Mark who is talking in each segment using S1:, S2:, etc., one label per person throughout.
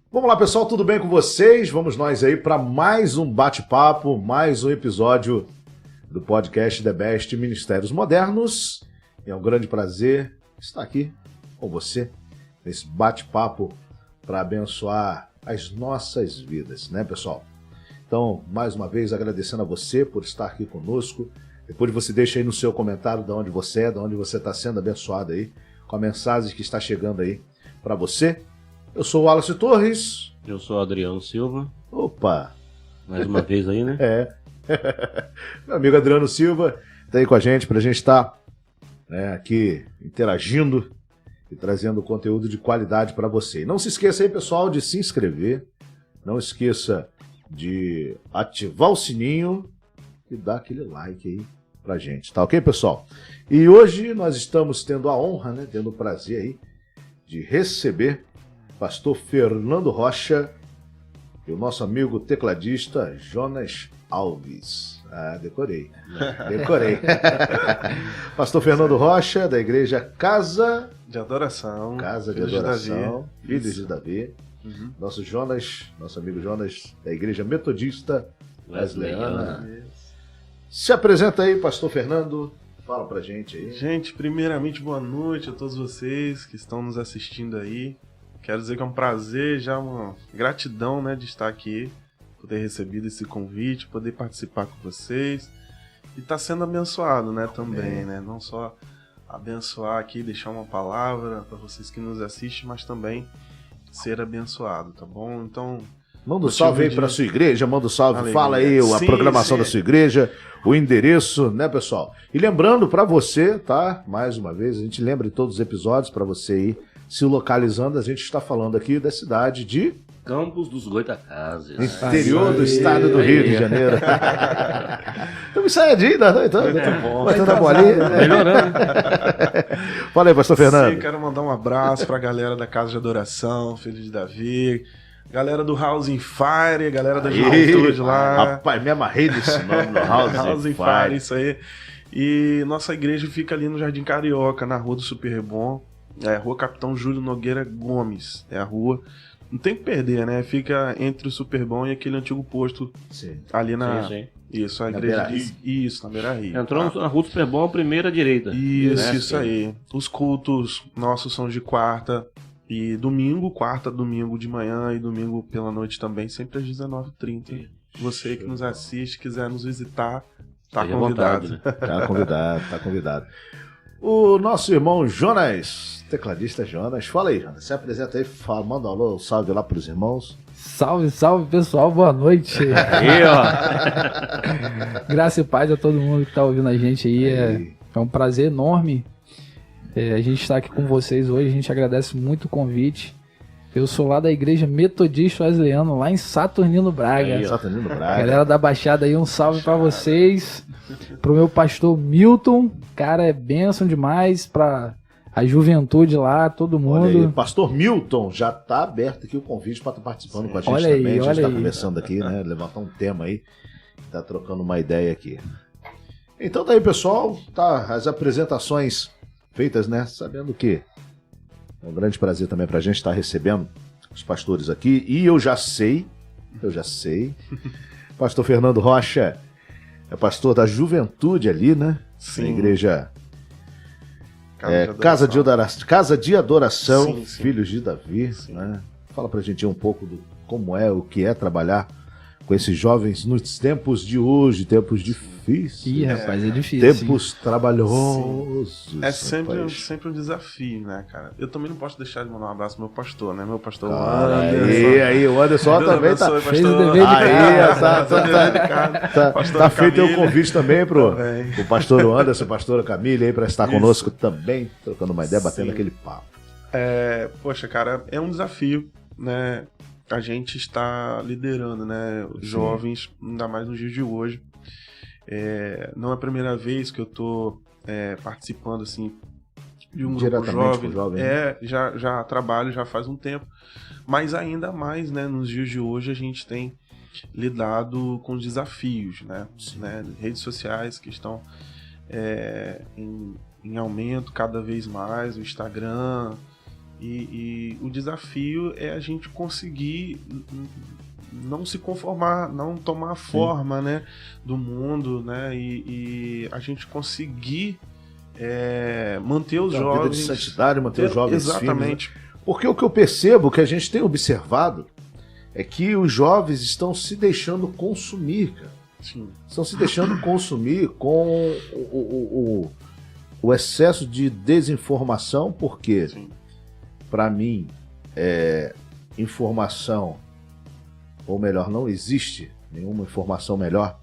S1: Vamos lá, pessoal, tudo bem com vocês? Vamos nós aí para mais um bate-papo, mais um episódio do podcast The Best Ministérios Modernos. É um grande prazer estar aqui com você nesse bate-papo para abençoar as nossas vidas, né, pessoal? Então, mais uma vez, agradecendo a você por estar aqui conosco. Depois você deixa aí no seu comentário de onde você é, de onde você está sendo abençoado aí, com a mensagem que está chegando aí para você. Eu sou o Wallace Torres.
S2: Eu sou o Adriano Silva.
S1: Opa!
S2: Mais uma vez aí, né?
S1: Meu amigo Adriano Silva está aí com a gente para a gente estar aqui interagindo e trazendo conteúdo de qualidade para você. E não se esqueça aí, pessoal, de se inscrever. Não esqueça de ativar o sininho e dar aquele like aí pra gente, tá ok, pessoal? E hoje nós estamos tendo a honra, tendo o prazer aí de receber pastor Fernando Rocha e o nosso amigo tecladista Jonas Alves. Decorei. Pastor Fernando Rocha, da igreja Casa
S3: de Adoração.
S1: Filhos de Davi. Uhum. Nosso amigo Jonas, da igreja metodista Wesleyana. Se apresenta aí, pastor Fernando. Fala pra gente aí.
S3: Gente, primeiramente, boa noite a todos vocês que estão nos assistindo aí. Quero dizer que é um prazer, já uma gratidão, de estar aqui, poder recebido esse convite, poder participar com vocês. E estar sendo abençoado, também, Não só abençoar aqui, deixar uma palavra para vocês que nos assistem, mas também ser abençoado, tá bom? Então,
S1: manda um salve aí para sua igreja, manda um salve,
S3: Alegria.
S1: Fala aí a programação da sua igreja, o endereço, pessoal? E lembrando para você, tá? Mais uma vez, a gente lembra em todos os episódios para você ir se localizando. A gente está falando aqui da cidade de
S2: Campos dos Goitacazes,
S1: interior do estado do Rio de Janeiro. Estamos ensaiadinhos, então.
S3: Muito bom.
S1: Botando a bolinha.
S2: Melhorando.
S1: Fala aí, pastor Fernando.
S3: Sim, quero mandar um abraço pra galera da Casa de Adoração, Filho de Davi, galera do House in Fire, galera da Juventude lá.
S1: Rapaz, me amarrei desse nome no House in Fire.
S3: Isso aí. E nossa igreja fica ali no Jardim Carioca, na Rua do Superbom, Rua Capitão Júlio Nogueira Gomes. É a rua. Não tem que perder, Fica entre o Superbom e aquele antigo posto.
S1: Sim.
S3: Ali na...
S2: Sim.
S3: Isso, a igreja Isso, na Beira Rio.
S2: Entrou na Rua do Superbom, a primeira direita.
S3: Isso aí. Os cultos nossos são de quarta e domingo, domingo de manhã e domingo pela noite também, sempre às 19h30. Você que nos assiste, quiser nos visitar, tá convidado.
S2: Vontade,
S1: Tá convidado. O nosso irmão Jonas, tecladista Jonas. Fala aí, Jonas. Se apresenta aí, manda um alô, salve lá pros irmãos.
S4: Salve, salve, pessoal. Boa noite.
S2: Aí, ó.
S4: Graça e paz a todo mundo que tá ouvindo a gente aí. É um prazer enorme a gente estar aqui com vocês hoje. A gente agradece muito o convite. Eu sou lá da igreja metodista Wesleyana, lá em Saturnino Braga.
S2: Aí,
S1: Saturnino Braga.
S4: Galera da Baixada aí, um salve pra vocês. Pro meu pastor Milton. Cara, é bênção demais pra a juventude lá, todo mundo.
S1: Olha aí, pastor Milton, já tá aberto aqui o convite para estar participando com a gente
S4: olha
S1: também.
S4: Aí,
S1: a gente tá
S4: aí.
S1: conversando aqui, levantar um tema aí, tá trocando uma ideia aqui. Então tá aí, pessoal, as apresentações feitas, sabendo que é um grande prazer também pra gente estar recebendo os pastores aqui. E eu já sei, pastor Fernando Rocha é pastor da juventude ali,
S3: Sim.
S1: Na igreja Casa de Adoração,
S3: sim.
S1: Filhos de Davi. Fala pra gente um pouco do como o que é trabalhar com esses jovens nos tempos de hoje, tempos difíceis.
S4: Ih, rapaz, é difícil.
S1: Tempos trabalhosos.
S3: É sempre um desafio, cara? Eu também não posso deixar de mandar um abraço pro meu pastor, Meu pastor Anderson.
S1: Aí, o Anderson também tá...
S4: Fez o dever de
S1: casa. Tá feito o convite também pro pastor Anderson, pastora Camille aí, pra estar conosco também, trocando uma ideia, batendo aquele papo.
S3: Poxa, cara, é um desafio, A gente está liderando, os jovens, ainda mais nos dias de hoje. Não é a primeira vez que eu tô participando, assim, de um grupo jovem. Já trabalho já faz um tempo, mas ainda mais, nos dias de hoje a gente tem lidado com desafios, redes sociais que estão em aumento cada vez mais, o Instagram, E o desafio é a gente conseguir não se conformar, não tomar forma, né, do mundo, né, e a gente conseguir manter os
S1: Uma
S3: jovens...
S1: vida de santidade, manter os jovens
S3: Exatamente.
S1: firmes, né? Porque o que eu percebo, que a gente tem observado, é que os jovens estão se deixando consumir, cara.
S3: Sim.
S1: Estão se deixando consumir com o excesso de desinformação, porque,
S3: Sim.
S1: para mim, informação, ou melhor, não existe nenhuma informação melhor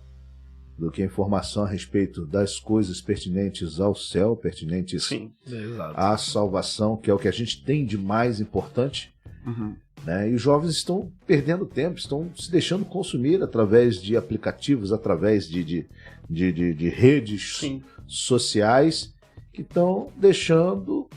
S1: do que a informação a respeito das coisas pertinentes ao céu, pertinentes
S3: Sim.
S4: Exato.
S1: à salvação, que é o que a gente tem de mais importante.
S3: Uhum.
S1: Né? E os jovens estão perdendo tempo, estão se deixando consumir através de aplicativos, através de redes
S3: Sim.
S1: sociais, que estão deixando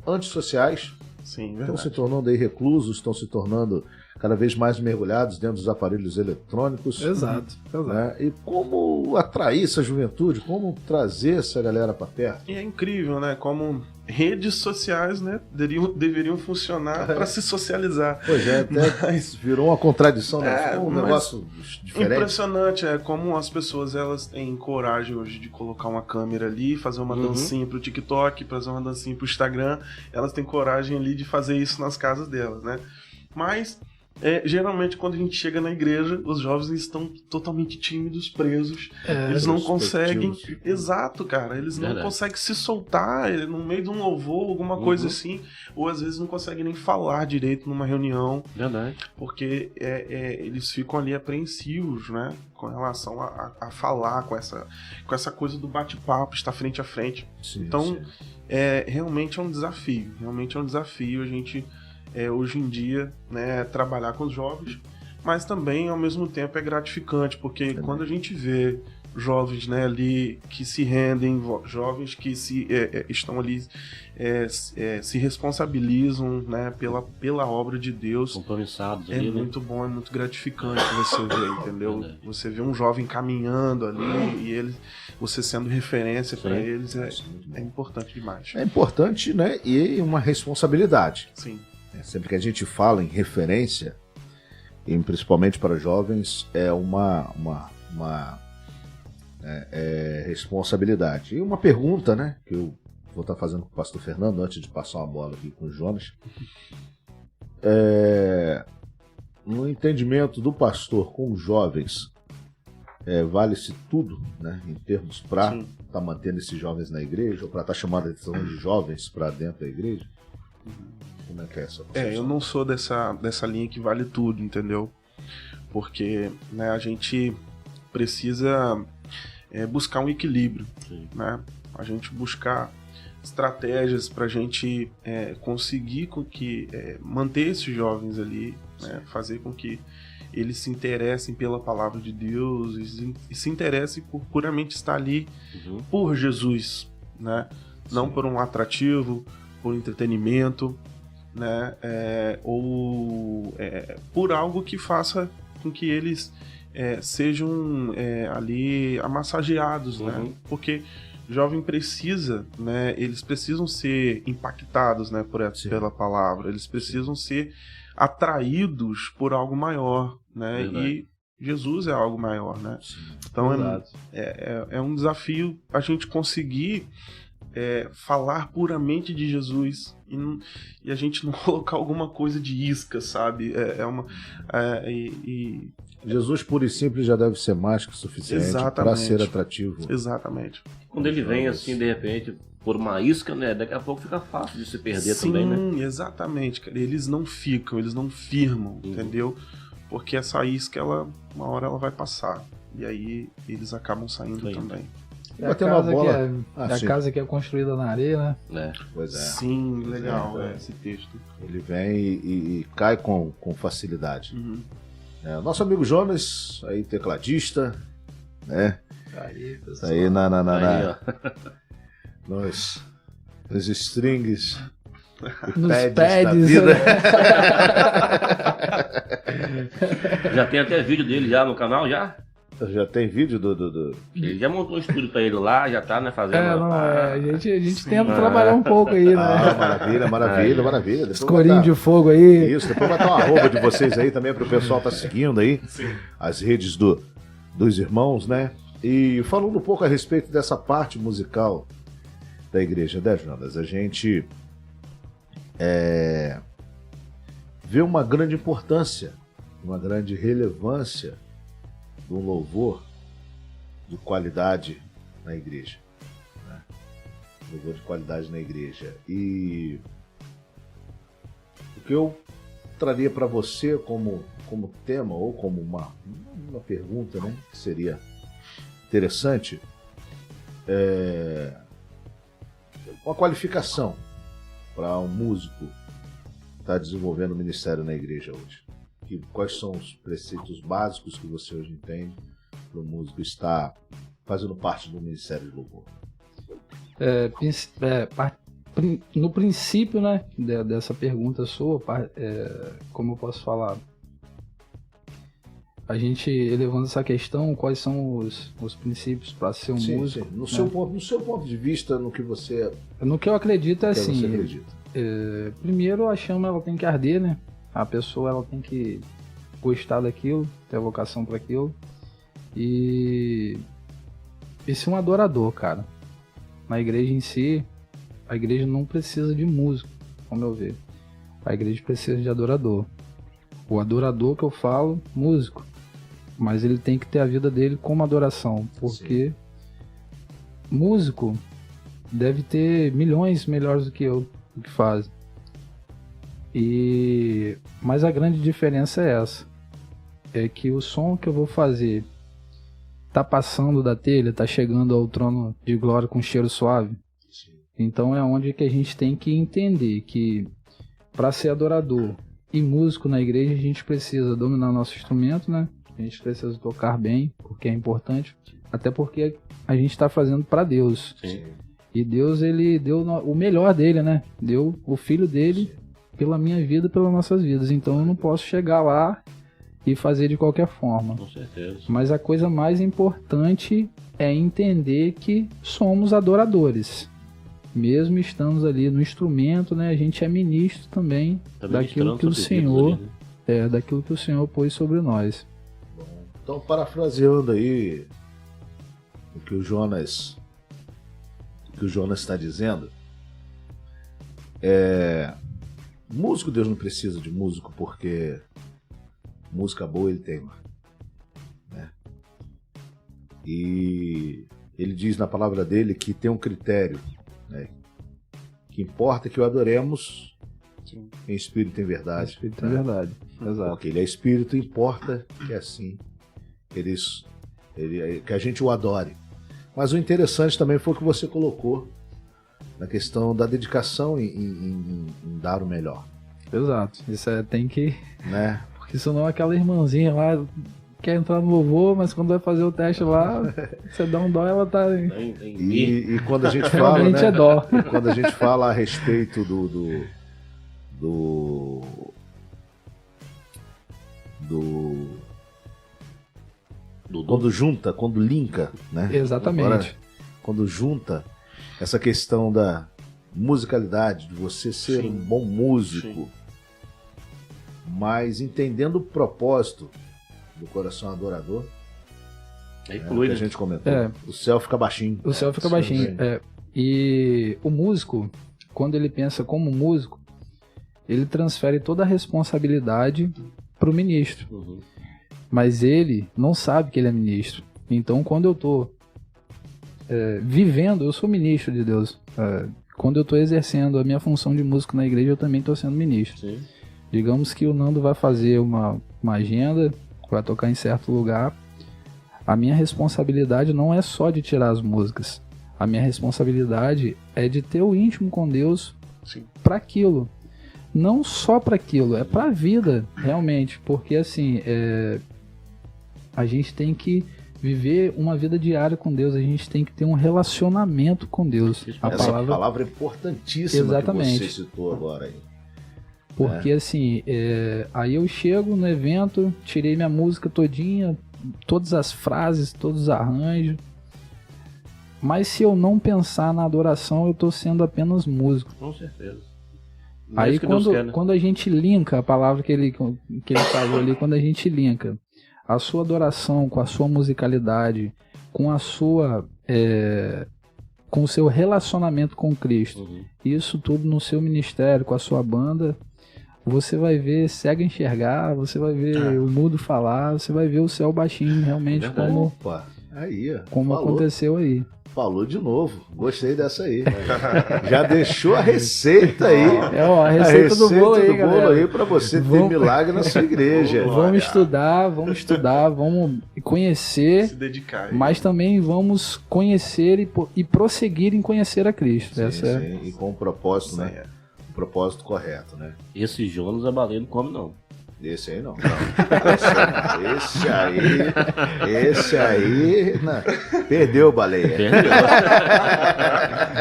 S1: antissociais,
S3: Sim,
S1: estão se
S3: verdade.
S1: tornando aí reclusos, estão se tornando cada vez mais mergulhados dentro dos aparelhos eletrônicos.
S4: Exato.
S1: Né? E como atrair essa juventude, como trazer essa galera para perto?
S3: E é incrível, né? Como redes sociais, né, deveriam funcionar para se socializar.
S1: Pois é, até
S3: Mas-
S1: virou uma contradição, né? Ficou um
S3: mas-
S1: negócio diferente.
S3: Impressionante, como as pessoas elas têm coragem hoje de colocar uma câmera ali, fazer uma dancinha pro TikTok, fazer uma dancinha pro Instagram. Elas têm coragem ali de fazer isso nas casas delas, né? Mas geralmente quando a gente chega na igreja, os jovens estão totalmente tímidos, presos. Eles não conseguem.
S1: Perspectivos.
S3: Exato, cara. Eles não
S2: Verdade.
S3: conseguem se soltar no meio de um louvor, alguma coisa assim. Ou às vezes não conseguem nem falar direito numa reunião,
S2: Verdade.
S3: porque eles ficam ali apreensivos, né? Com relação a falar, com essa coisa do bate-papo, estar frente a frente.
S1: Sim,
S3: Então,
S1: sim.
S3: realmente é um desafio. Realmente é um desafio a gente, hoje em dia, né, trabalhar com os jovens, mas também, ao mesmo tempo, é gratificante, porque quando a gente vê jovens, né, ali que se rendem, jovens que estão ali, se responsabilizam, né, pela obra de Deus,
S2: Compromissados
S3: é
S2: ali, né?
S3: muito bom, é muito gratificante você ver, entendeu?
S2: Verdade.
S3: Você vê um jovem caminhando ali e você sendo referência para
S2: Sim.
S3: eles é importante demais.
S1: É importante, né? E uma responsabilidade.
S3: Sim.
S1: Sempre que a gente fala em referência, e principalmente para jovens, é uma responsabilidade. E uma pergunta, né? Que eu vou estar fazendo com o pastor Fernando antes de passar uma bola aqui com o Jonas. No entendimento do pastor com os jovens, vale-se tudo, né? Em termos para
S3: Sim.
S1: estar mantendo esses jovens na igreja, ou para estar chamando a atenção de jovens para dentro da igreja? Como é que é essa concepção?
S3: Eu não sou dessa linha que vale tudo, entendeu? Porque, né, a gente precisa buscar um equilíbrio,
S2: Sim.
S3: né? A gente buscar estratégias para a gente conseguir com que manter esses jovens ali, né? Fazer com que eles se interessem pela palavra de Deus e se interessem por puramente estar ali
S2: Uhum.
S3: por Jesus, né? Não por um atrativo, por entretenimento, né? Ou por algo que faça com que eles sejam ali amassageados, né?
S2: Uhum.
S3: Porque jovem precisa, né? Eles precisam ser impactados, né? Pela palavra. Eles precisam ser atraídos por algo maior, né?
S2: Verdade.
S3: E Jesus é algo maior, né?
S1: Sim.
S3: Então
S4: Exato.
S3: é um desafio a gente conseguir falar puramente de Jesus e a gente não colocar alguma coisa de isca, sabe?
S1: Jesus puro e simples já deve ser mais que suficiente para
S3: Exatamente.
S1: ser atrativo.
S3: Exatamente.
S2: Quando ele vem assim, de repente, por uma isca, né? Daqui a pouco fica fácil de se perder
S3: Sim,
S2: também, né?
S3: exatamente, cara. Eles não ficam, eles não firmam, entendeu? Porque essa isca, uma hora ela vai passar. E aí eles acabam saindo
S2: Sim.
S3: também.
S4: É a
S1: Batendo a
S4: casa,
S1: bola.
S4: é a
S1: Sim.
S4: casa que é construída na areia, né?
S1: Pois é.
S3: Sim, legal
S1: é.
S3: esse texto.
S1: Ele vem e cai com facilidade.
S3: Uhum.
S1: Nosso amigo Jonas, aí tecladista, né?
S4: Aí,
S1: Tá
S4: pessoal.
S1: aí
S2: Aí, ó.
S1: nos strings,
S4: Nos
S1: da
S4: pads,
S1: vida.
S2: Já tem até vídeo dele já no canal, já?
S1: Já tem vídeo do...
S2: Ele já montou um estúdio pra ele lá, já tá, né, fazendo.
S4: A gente tenta trabalhar um pouco aí, né?
S1: Maravilha.
S4: Os corinhos de fogo aí.
S1: Isso, depois vai dar uma arroba de vocês aí também pro pessoal tá seguindo aí.
S3: Sim.
S1: As redes dos irmãos, né? E falando um pouco a respeito dessa parte musical da igreja, né, Jonas? A gente vê uma grande importância, uma grande relevância de um louvor de qualidade na igreja, né? Louvor de qualidade na igreja. E o que eu traria para você como tema ou como uma pergunta, né, que seria interessante, uma qualificação para um músico que está desenvolvendo o ministério na igreja hoje. Quais são os preceitos básicos que você hoje entende para o músico estar fazendo parte do ministério de louvor?
S4: No princípio, né, dessa pergunta sua, como eu posso falar, a gente elevando essa questão, quais são os princípios para ser um músico?
S1: Sim. No
S4: né?
S1: seu ponto de vista, no que você
S4: No que eu acredito é
S1: você
S4: assim,
S1: acredita?
S4: primeiro a chama ela tem que arder, né? A pessoa ela tem que gostar daquilo, ter a vocação para aquilo e ser um adorador, cara. Na igreja em si, a igreja não precisa de músico, ao meu ver. A igreja precisa de adorador. O adorador que eu falo, músico. Mas ele tem que ter a vida dele como adoração, porque músico deve ter milhões melhores do que eu, do que fazem. Mas a grande diferença é essa. É que o som que eu vou fazer tá passando da telha, tá chegando ao trono de glória com cheiro suave. Então é onde que a gente tem que entender que para ser adorador e músico na igreja a gente precisa dominar nosso instrumento, né? A gente precisa tocar bem, porque é importante. Até porque a gente está fazendo para Deus.
S2: Sim.
S4: E Deus, ele deu o melhor dele, né? Deu o filho dele pela minha vida, pelas nossas vidas. Então eu não posso chegar lá e fazer de qualquer forma.
S2: Com certeza.
S4: Mas a coisa mais importante é entender que somos adoradores. Mesmo estamos ali no instrumento, né? A gente é ministro também daquilo que o Senhor, daquilo que o Senhor pôs sobre nós.
S1: Então, parafraseando aí o que o Jonas está dizendo, músico, Deus não precisa de músico, porque música boa ele tem, né? E ele diz na palavra dele que tem um critério, né? Que importa que o adoremos em espírito e em verdade.
S4: Espírito, né? É verdade, exato.
S1: Porque ele é espírito, importa que assim que a gente o adore. Mas o interessante também foi o que você colocou na questão da dedicação em dar o melhor.
S4: Exato, isso tem que...
S1: Né?
S4: Porque senão aquela irmãzinha lá quer entrar no louvor, mas quando vai fazer o teste lá, você dá um dó, ela tá...
S1: E quando a gente fala,
S4: realmente
S1: né?
S4: é dó.
S1: E quando a gente fala a respeito quando linka, né?
S4: Exatamente.
S1: Agora, quando junta essa questão da musicalidade, de você ser um bom músico, mas entendendo o propósito do coração adorador,
S2: que
S1: a gente comentou, o céu fica baixinho.
S4: O céu fica baixinho. E o músico, quando ele pensa como músico, ele transfere toda a responsabilidade para o ministro.
S2: Uhum.
S4: Mas ele não sabe que ele é ministro. Então, quando eu estou vivendo, eu sou ministro de Deus. Quando eu estou exercendo a minha função de músico na igreja, eu também estou sendo ministro.
S2: Sim.
S4: Digamos que o Nando vai fazer uma agenda, vai tocar em certo lugar. A minha responsabilidade não é só de tirar as músicas. A minha responsabilidade é de ter o íntimo com Deus para aquilo. Não só para aquilo, é para a vida, realmente. Porque assim, a gente tem que viver uma vida diária com Deus, a gente tem que ter um relacionamento com Deus.
S1: Essa palavra é importantíssima.
S4: Exatamente.
S1: Que você citou agora aí.
S4: Porque assim, aí eu chego no evento, tirei minha música todinha, todas as frases, todos os arranjos. Mas se eu não pensar na adoração, eu estou sendo apenas músico.
S2: Com certeza. Não é
S4: Aí
S2: isso que Deus quer, né?
S4: quando a gente linka a palavra que ele falou ali, quando a gente linka a sua adoração com a sua musicalidade, com a sua com o seu relacionamento com Cristo, isso tudo no seu ministério, com a sua banda, você vai ver cego enxergar, você vai ver o mudo falar, você vai ver o céu baixinho realmente
S1: Opa, aí,
S4: como
S1: falou.
S4: Aconteceu aí.
S1: Falou de novo. Gostei dessa aí. Já deixou a receita aí.
S4: A receita do bolo aí, galera.
S1: Aí pra você ter milagre na sua igreja.
S4: Vamos estudar, vamos conhecer.
S3: Se dedicar. Aí.
S4: Mas também vamos conhecer e prosseguir em conhecer a Cristo.
S1: Sim. E com um propósito, né? Um propósito correto, né?
S2: Esse Jonas a baleia não come, não.
S1: Esse aí não. Esse aí. Não. Perdeu, baleia.
S2: Perdeu.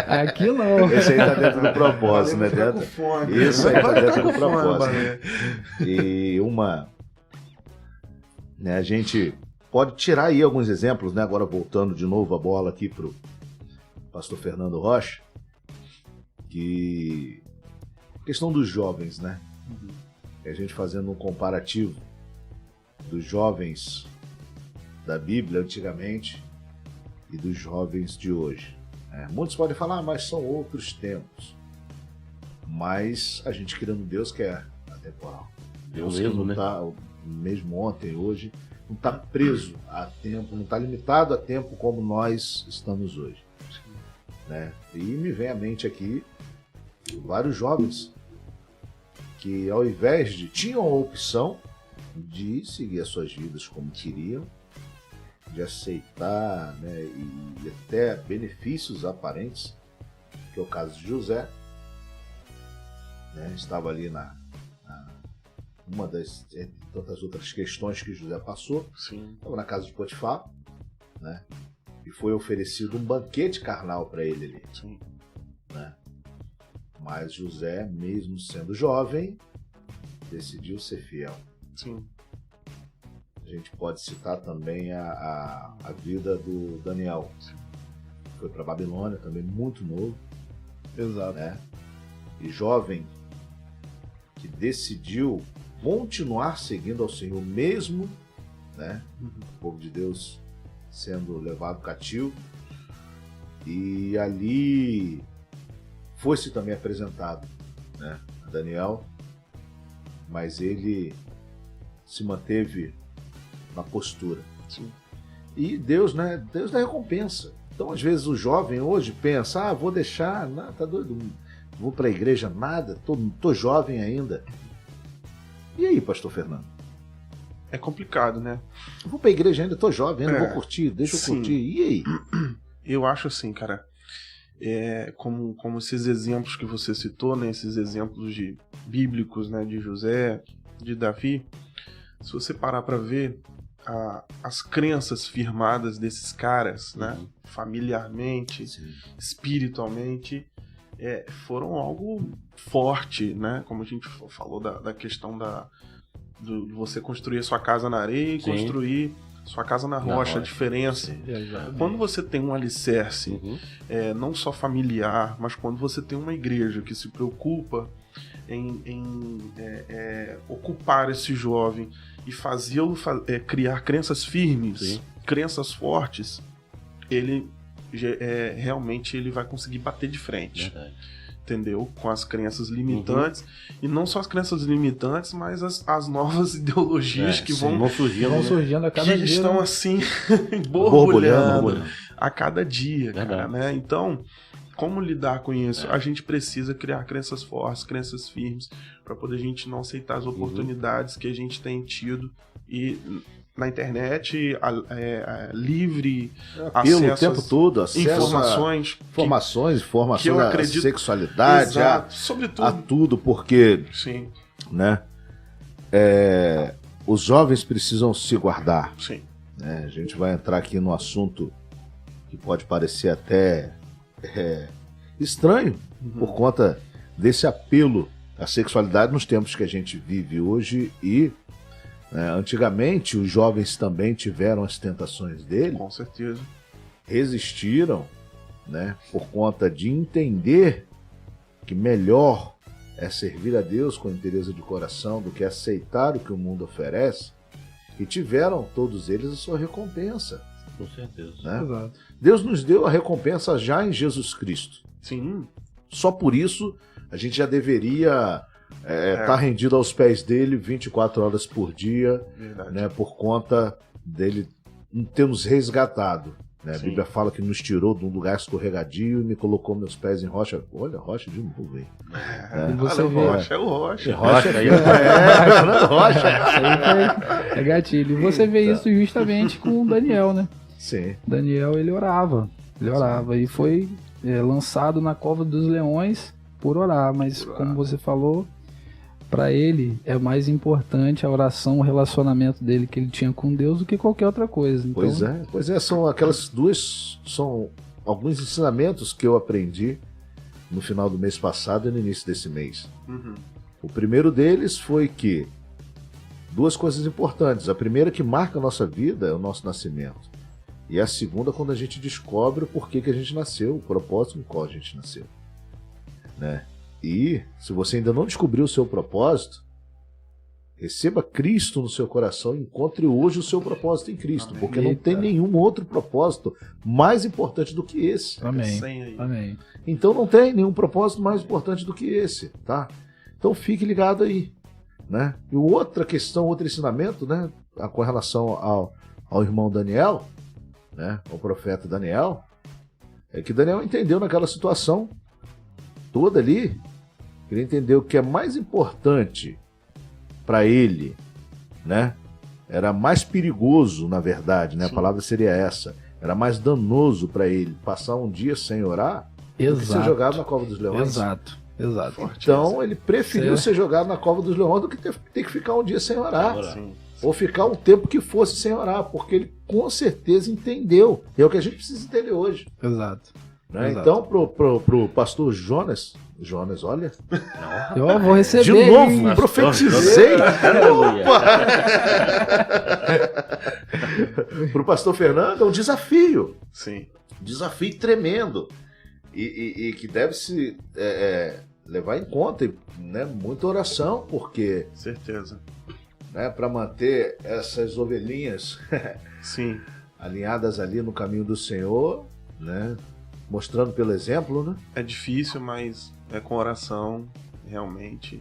S4: Aqui não.
S1: Esse aí tá dentro do propósito, né? Isso aí tá dentro do propósito. E né, a gente pode tirar aí alguns exemplos, né? Agora voltando de novo a bola aqui pro pastor Fernando Rocha. Que questão dos jovens, né? A gente fazendo um comparativo dos jovens da Bíblia antigamente e dos jovens de hoje. Muitos podem falar, mas são outros tempos. Mas a gente querendo Deus que é atemporal. Deus
S2: mesmo,
S1: não
S2: né?
S1: está, mesmo ontem, hoje, não está preso a tempo, não está limitado a tempo como nós estamos hoje. Né? E me vem à mente aqui vários jovens que ao invés de tinham a opção de seguir as suas vidas como queriam, de aceitar, né, e até benefícios aparentes, que é o caso de José, né, estava ali uma das tantas outras questões que José passou.
S3: Sim.
S1: Estava na casa de Potifar, né, e foi oferecido um banquete carnal para ele ali.
S3: Sim.
S1: Né? Mas José, mesmo sendo jovem, decidiu ser fiel.
S3: Sim.
S1: A gente pode citar também a vida do Daniel. Foi para Babilônia também, muito novo.
S3: Exato.
S1: Né? E jovem, que decidiu continuar seguindo ao Senhor mesmo, né? O povo de Deus sendo levado cativo. E ali foi-se também apresentado, né, a Daniel, mas ele se manteve na postura.
S3: Sim.
S1: E Deus, né, Deus dá recompensa. Então, às vezes, o jovem hoje pensa, vou deixar, não, tá doido, não vou para a igreja nada, tô jovem ainda. E aí, pastor Fernando?
S3: É complicado, né?
S1: Eu vou para a igreja ainda, tô jovem ainda, vou curtir, deixa eu curtir. E aí?
S3: Eu acho assim, cara, como esses exemplos que você citou, né, esses exemplos bíblicos, né, de José, de Davi, se você parar para ver as crenças firmadas desses caras, né, familiarmente, espiritualmente, foram algo forte, né, como a gente falou da questão de você construir a sua casa na areia e construir sua casa na rocha, a diferença. Quando você tem um alicerce, não só familiar, mas quando você tem uma igreja que se preocupa em ocupar esse jovem e fazê-lo criar crenças firmes, crenças fortes, ele realmente ele vai conseguir bater de frente.
S2: Verdade.
S3: Entendeu? Com as crenças limitantes. E não só as crenças limitantes, mas as novas ideologias que vão
S4: surgindo a cada dia.
S3: Que estão assim, borbulhando a cada dia, cara, né? Então, como lidar com isso? A gente precisa criar crenças fortes, crenças firmes, para poder a gente não aceitar as oportunidades que a gente tem tido e na internet, livre
S1: Pelo
S3: acesso
S1: tempo todo,
S3: informações
S1: a
S3: eu acredito,
S1: sexualidade,
S3: sobretudo,
S1: a tudo, porque
S3: sim,
S1: né, os jovens precisam se guardar.
S3: Sim.
S1: Né? A gente vai entrar aqui no assunto que pode parecer até estranho, por conta desse apelo à sexualidade nos tempos que a gente vive hoje e Antigamente, os jovens também tiveram as tentações dele,
S3: Com certeza.
S1: resistiram, né, por conta de entender que melhor é servir a Deus com inteireza de coração do que aceitar o que o mundo oferece, e tiveram todos eles a sua recompensa.
S2: Com certeza.
S1: Né?
S4: Exato.
S1: Deus nos deu a recompensa já em Jesus Cristo.
S3: Sim.
S1: Só por isso a gente já deveria estar rendido aos pés dele 24 horas por dia,
S3: Verdade.
S1: né, por conta dele ter nos resgatado. Né? A
S3: Sim.
S1: Bíblia fala que nos tirou de um lugar escorregadio e me colocou meus pés em rocha. Olha, rocha de novo, hein?
S4: E você
S3: o
S4: vê.
S3: Rocha, é o Rocha.
S1: Rocha
S2: aí,
S1: Fernando Rocha.
S4: Isso aí é gatilho. E você vê isso justamente com o Daniel, né?
S1: Sim.
S4: Daniel, ele orava. E foi lançado na cova dos leões por orar. Mas como você falou, para ele é mais importante a oração, o relacionamento dele que ele tinha com Deus do que qualquer outra coisa. Então,
S1: Pois é, são aquelas duas, são alguns ensinamentos que eu aprendi no final do mês passado e no início desse mês.
S3: Uhum.
S1: O primeiro deles foi que duas coisas importantes. A primeira que marca a nossa vida é o nosso nascimento. E a segunda quando a gente descobre o porquê que a gente nasceu, o propósito no qual a gente nasceu. Né? E se você ainda não descobriu o seu propósito, receba Cristo no seu coração e encontre hoje o seu propósito em Cristo.
S3: Amém.
S1: Porque não
S4: Eita.
S1: tem nenhum outro propósito mais importante do que esse.
S4: Amém.
S3: Sem aí.
S4: Amém.
S1: Então não tem nenhum propósito mais importante do que esse, tá? Então fique ligado aí, né? E outra questão, outro ensinamento, né? Com relação ao irmão Daniel, né? Ao profeta Daniel, é que Daniel entendeu naquela situação toda ali, ele entendeu que é mais importante para ele, né? Era mais perigoso, na verdade, né? A
S3: Sim.
S1: palavra seria essa. Era mais danoso para ele passar um dia sem orar do que ser
S4: Exato.
S1: jogado na cova dos leões.
S4: Exato.
S1: Então ele preferiu
S4: Certo.
S1: ser jogado na cova dos leões do que ter que ficar um dia sem orar.
S2: Orar.
S3: Sim.
S1: Ou ficar um tempo que fosse sem orar, porque ele com certeza entendeu. E é o que a gente precisa entender hoje.
S4: Exato.
S1: Né?
S4: Exato.
S1: Então, pro pastor Jonas, olha,
S4: Eu vou receber.
S1: de novo,
S4: hein?
S1: profetizei.
S2: Aleluia.
S1: Pro pastor Fernando é um desafio.
S3: Sim.
S1: Um desafio tremendo. E que deve se levar em conta, né, muita oração, porque,
S3: Certeza.
S1: né, para manter essas ovelhinhas
S3: Sim.
S1: alinhadas ali no caminho do Senhor, né, mostrando pelo exemplo, né?
S3: É difícil, mas é com oração, realmente.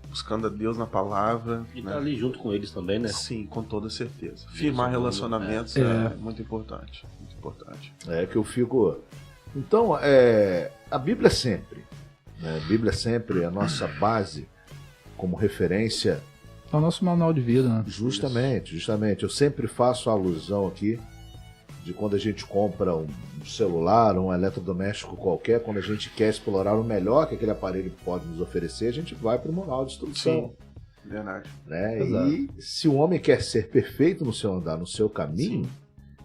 S3: Buscando a Deus na palavra.
S2: E
S3: né?
S2: tá ali junto com eles também, né?
S3: Sim, com toda certeza. Firmar
S2: Isso,
S3: relacionamentos
S4: é.
S3: é muito importante. Muito importante.
S1: É que eu fico. Então, a Bíblia sempre, né? A Bíblia sempre é a nossa base como referência.
S4: É o nosso manual de vida, né?
S1: Justamente. Eu sempre faço alusão aqui de quando a gente compra um celular, um eletrodoméstico qualquer, quando a gente quer explorar o melhor que aquele aparelho pode nos oferecer, a gente vai para o manual de instrução.
S3: Verdade.
S1: Né?
S4: Exato.
S1: E se o homem quer ser perfeito no seu andar, no seu caminho,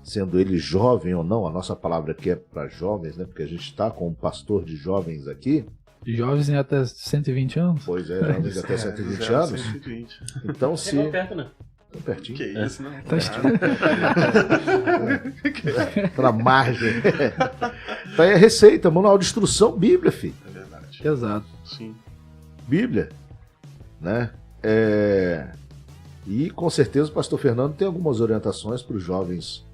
S1: sendo ele jovem ou não, a nossa palavra aqui é para jovens, né? Porque a gente está com um pastor de jovens aqui,
S4: Jovens em até 120 anos.
S1: pois é, jovens de até 120
S3: 0 a
S1: anos.
S3: 120.
S1: Então, se.
S2: Chegou perto, né?
S1: Tão pertinho.
S3: Que isso, né?
S1: Tá na margem. Tá aí a receita, manual de instrução, Bíblia, filho.
S3: É verdade.
S4: Exato.
S3: Sim.
S1: Bíblia, né? E com certeza o pastor Fernando tem algumas orientações para os jovens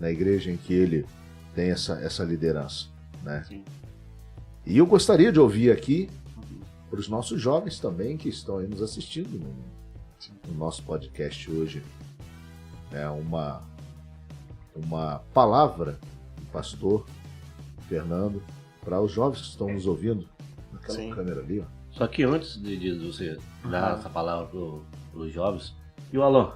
S1: na igreja em que ele tem essa liderança, né?
S3: Sim.
S1: E eu gostaria de ouvir aqui para os nossos jovens também que estão aí nos assistindo no nosso podcast hoje, né? Uma palavra do pastor Fernando para os jovens que estão nos ouvindo naquela
S3: Sim.
S1: câmera ali, ó.
S2: Só que antes de você dar essa palavra pros jovens, e o Alan?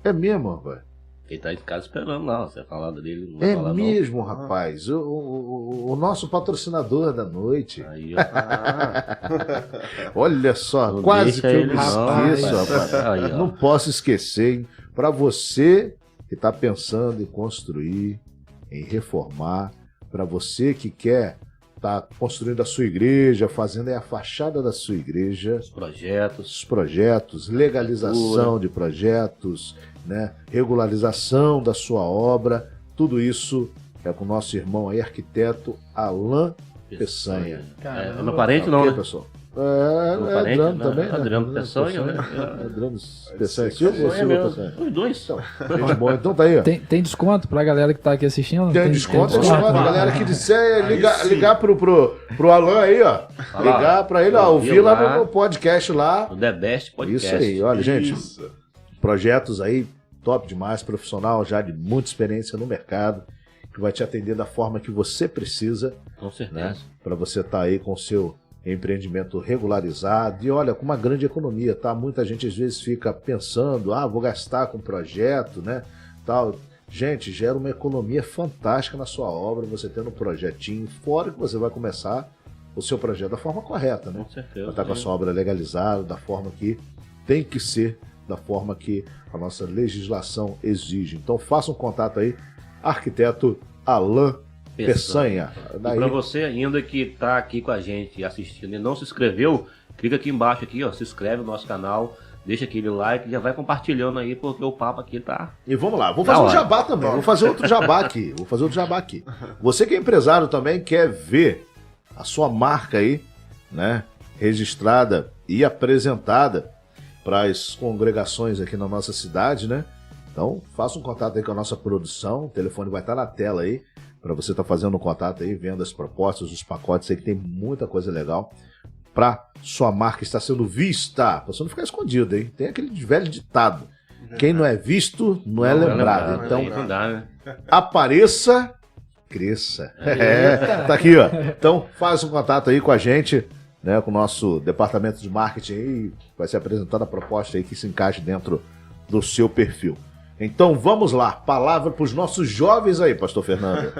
S1: É mesmo, rapaz.
S2: Ele tá em casa esperando lá, você falar dele, não vai
S1: É
S2: falar
S1: mesmo, rapaz. O nosso patrocinador da noite.
S2: não. Aí, ó.
S1: Olha só,
S2: Não
S1: quase
S2: deixa
S1: que eu
S2: ele
S1: me
S2: não,
S1: esqueço,
S2: rapaz.
S1: rapaz.
S2: Aí, ó.
S1: Não posso esquecer, hein? Para você que está pensando em construir, em reformar, para você que quer tá construindo a sua igreja, fazendo aí a fachada da sua igreja,
S2: Projetos.
S1: os projetos, legalização de projetos, né, regularização da sua obra, tudo isso é com o nosso irmão aí, arquiteto Alain Peçanha.
S2: É meu parente não,
S1: Ok,
S2: né?
S1: pessoal?
S2: Meu parente,
S1: Adriano
S2: né?
S1: também, né?
S2: Adriano Peçanha, né?
S1: Adriano Peçanha Silva ou
S2: É
S1: Silva
S2: mesmo.
S1: Peçanha?
S2: Os dois.
S1: Gente boa, então tá aí, ó.
S4: Tem desconto pra galera que tá aqui assistindo?
S1: Tem desconto, galera que disser,
S3: Aí sim.
S1: ligar pro Alan aí, ó.
S2: Lá.
S1: Ligar pra ele, ó, ouvir lá no podcast lá.
S2: O The Best Podcast.
S1: Isso aí, olha, gente,
S3: Isso.
S1: projetos aí, top demais, profissional já de muita experiência no mercado, que vai te atender da forma que você precisa,
S2: Com
S1: né?
S2: certeza.
S1: Para você estar aí com o seu empreendimento regularizado e olha, com uma grande economia, tá? Muita gente às vezes fica pensando, vou gastar com projeto, né? Tal. Gente, gera uma economia fantástica na sua obra, você tendo um projetinho, fora que você vai começar o seu projeto da forma correta, né?
S2: Com certeza.
S1: Vai estar com a sua obra legalizada, da forma que tem que ser, da forma que a nossa legislação exige. Então faça um contato aí, arquiteto Alain Peçanha.
S2: E
S1: Daí,
S2: pra você ainda que tá aqui com a gente assistindo e não se inscreveu, clica aqui embaixo aqui, ó, se inscreve no nosso canal, deixa aquele like, já vai compartilhando aí, porque o papo aqui tá...
S1: e vamos lá, vou fazer um jabá também, vou fazer outro jabá aqui, Você que é empresário também, quer ver a sua marca aí, né, registrada e apresentada para as congregações aqui na nossa cidade, né? Então, faça um contato aí com a nossa produção, o telefone vai estar na tela aí, para você estar fazendo um contato aí, vendo as propostas, os pacotes aí, que tem muita coisa legal para sua marca estar sendo vista, para você não ficar escondido, hein? Tem aquele velho ditado, quem não é visto não é lembrado.
S2: né?
S1: Então,
S2: Aí não dá, né?
S1: apareça, cresça. Tá aqui, ó. Então, faz um contato aí com a gente, né, com o nosso departamento de marketing aí, vai ser apresentada a proposta aí que se encaixe dentro do seu perfil. Então, vamos lá. Palavra para os nossos jovens aí, pastor Fernando.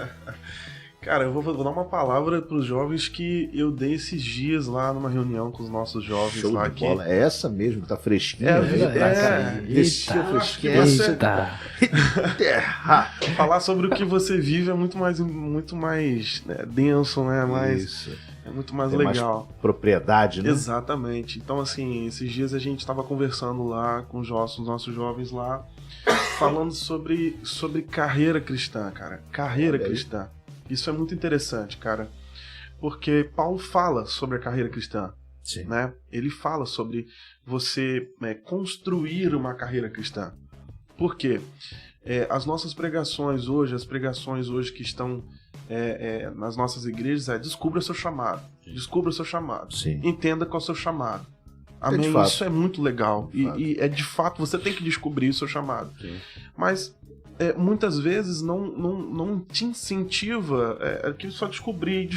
S3: Cara, eu vou dar uma palavra para os jovens que eu dei esses dias lá numa reunião com os nossos jovens
S1: Show
S3: lá
S1: de
S3: aqui.
S1: bola. É essa mesmo, que tá fresquinha.
S3: É,
S1: né? Desceu
S4: Eita.
S1: fresquinha.
S4: Eita.
S1: Terra.
S3: Falar sobre o que você vive é muito mais né, denso, né?
S1: Isso.
S3: É muito mais
S1: Tem
S3: legal.
S1: mais propriedade, né?
S3: Exatamente. Então, assim, esses dias a gente estava conversando lá com os nossos jovens lá, falando sobre carreira cristã, cara. Carreira
S1: Olha aí.
S3: cristã. Isso é muito interessante, cara. Porque Paulo fala sobre a carreira cristã,
S1: Sim.
S3: né? Ele fala sobre você construir uma carreira cristã. Por quê? As nossas pregações hoje, que estão nas nossas igrejas, descubra seu chamado. Descubra seu chamado.
S1: Sim.
S3: Entenda qual é o seu chamado.
S1: É de
S3: Amém?
S1: fato.
S3: Isso é muito legal.
S1: De fato.
S3: E é de fato, você tem que descobrir o seu chamado.
S2: Sim.
S3: Mas muitas vezes não te incentiva que só descobrir.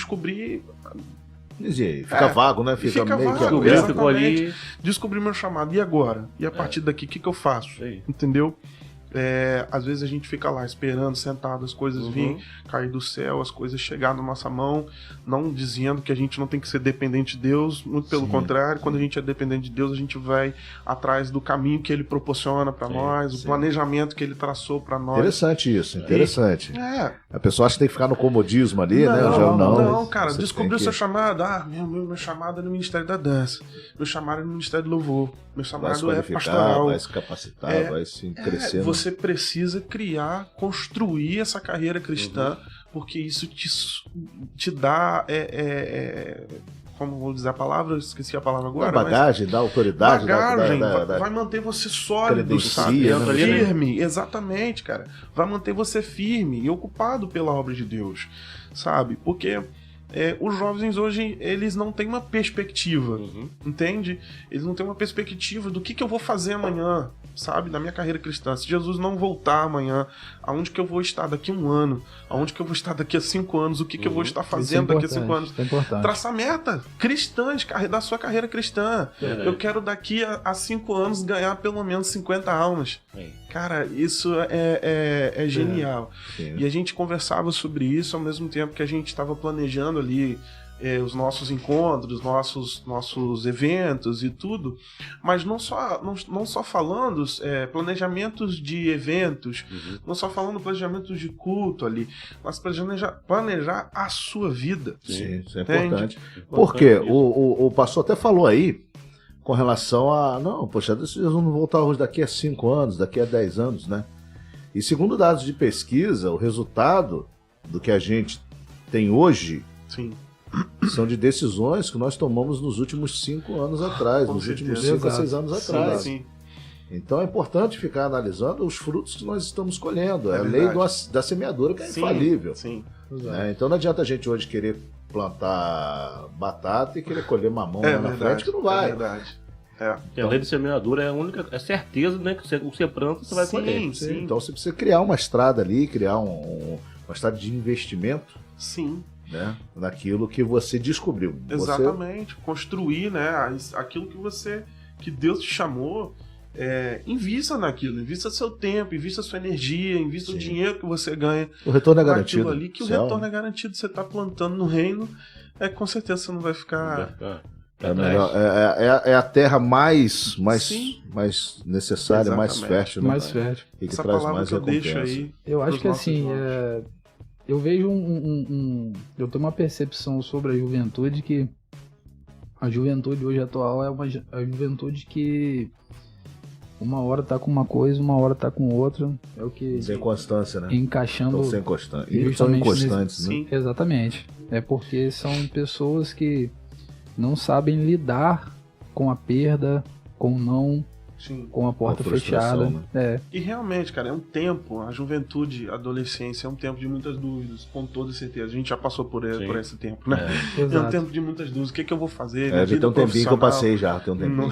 S1: E aí, fica vago, né? Fica
S3: fica
S1: meio
S3: vago,
S1: que
S2: Descobriu,
S1: aberto.
S2: ficou ali...
S3: Descobrir meu chamado. E agora? E a partir daqui, o que eu faço?
S2: Isso aí.
S3: Entendeu? Às vezes a gente fica lá esperando, sentado, as coisas virem, cair do céu, as coisas chegar na nossa mão, não dizendo que a gente não tem que ser dependente de Deus, muito pelo
S1: Sim.
S3: contrário, quando a gente é dependente de Deus, a gente vai atrás do caminho que Ele proporciona para nós, o
S1: sim.
S3: planejamento que Ele traçou para nós.
S1: Interessante isso, interessante.
S3: É.
S1: A pessoa acha que tem que ficar no comodismo ali, né?
S3: Não, cara,
S1: Você
S3: descobrir
S1: tem
S3: o seu
S1: que-
S3: chamado. Meu chamado é no Ministério da Dança. Meu chamado é no Ministério do Louvor. Meu
S1: Vai se
S3: chamado é
S1: qualificar,
S3: pastoral.
S1: vai se capacitar, vai se crescer.
S3: Você precisa criar, construir essa carreira cristã, porque isso te dá. Como vou dizer a palavra? Esqueci a palavra
S1: Dá
S3: agora.
S1: bagagem, dá autoridade,
S3: Bagagem,
S1: dá-
S3: vai manter você sólido,
S1: credencia,
S3: sabe?
S1: né?
S3: Firme, exatamente, cara. Vai manter você firme e ocupado pela obra de Deus, sabe? Porque os jovens hoje, eles não têm uma perspectiva, entende? Eles não têm uma perspectiva do que eu vou fazer amanhã, sabe? Na minha carreira cristã. Se Jesus não voltar amanhã, aonde que eu vou estar daqui a 1 ano? Aonde que eu vou estar daqui a 5 anos? O que eu vou estar fazendo daqui a 5 anos?
S4: Isso é importante.
S3: Traçar meta cristãs da sua carreira cristã.
S2: Verdade.
S3: Eu quero daqui a 5 anos ganhar pelo menos 50 almas.
S2: Sim.
S3: Cara, isso é genial.
S1: Sim.
S3: E a gente conversava sobre isso ao mesmo tempo que a gente estava planejando ali os nossos encontros, nossos eventos e tudo, mas não só falando planejamentos de eventos, não só falando planejamentos de culto ali, mas planejar a sua vida.
S1: Sim, isso é
S3: Entende?
S1: importante. Porque o pastor até falou aí com relação a, não, poxa, eles vão voltar hoje daqui a 5 anos, daqui a 10 anos, né? E segundo dados de pesquisa, o resultado do que a gente tem hoje
S3: Sim.
S1: são de decisões que nós tomamos nos últimos 5 anos atrás,
S3: Com
S1: nos
S3: certeza.
S1: últimos 5 a 6 anos atrás.
S3: Sim.
S1: Então é importante ficar analisando os frutos que nós estamos colhendo. É a
S3: verdade.
S1: lei da semeadura que é infalível.
S3: Sim.
S1: Né? Então não adianta a gente hoje querer plantar batata e querer colher mamão lá na frente, que não vai.
S3: É verdade.
S2: A lei de semeadura é a única, é certeza, né, que você planta, você vai colher.
S3: Sim.
S1: Então você precisa criar uma estrada ali, criar uma estrada de investimento,
S3: Sim.
S1: né, naquilo que você descobriu.
S3: Exatamente. Construir, né, aquilo que Deus te chamou, invista naquilo, invista seu tempo, invista sua energia, invista o dinheiro que você ganha.
S1: O retorno é
S3: naquilo
S1: garantido.
S3: ali, que o
S1: Céu.
S3: retorno é garantido. Você está plantando no reino, com certeza você não vai ficar...
S1: É, melhor, é a terra mais
S3: Sim.
S1: necessária, mais
S3: Exatamente.
S1: fértil, né?
S4: Mais fértil.
S1: E que
S3: Essa
S1: traz
S3: palavra
S1: mais
S3: que eu deixo
S1: recompensa.
S3: aí.
S4: Eu acho
S3: pros
S4: que
S3: nossos
S4: assim,
S3: irmãos.
S4: eu vejo eu tenho uma percepção sobre a juventude que a juventude hoje atual é a juventude que uma hora tá com uma coisa, uma hora tá com outra. É o que
S1: Sem constância, né?
S4: encaixando.
S1: Estão sem constância. E são
S4: justamente
S1: inconstantes, né?
S3: Sim.
S4: Exatamente. É porque são pessoas que não sabem lidar com a perda, com o não,
S3: Sim.
S4: com a porta
S1: Com a frustração,
S4: fechada.
S3: E realmente, cara, é um tempo, a juventude, a adolescência, é um tempo de muitas dúvidas, com toda certeza. A gente já passou por esse tempo, né? É um
S4: Exato.
S3: tempo de muitas dúvidas. O que eu vou fazer?
S1: Tem
S3: Vida
S1: um tempinho que eu
S3: profissional.
S1: passei já, tem um tempinho.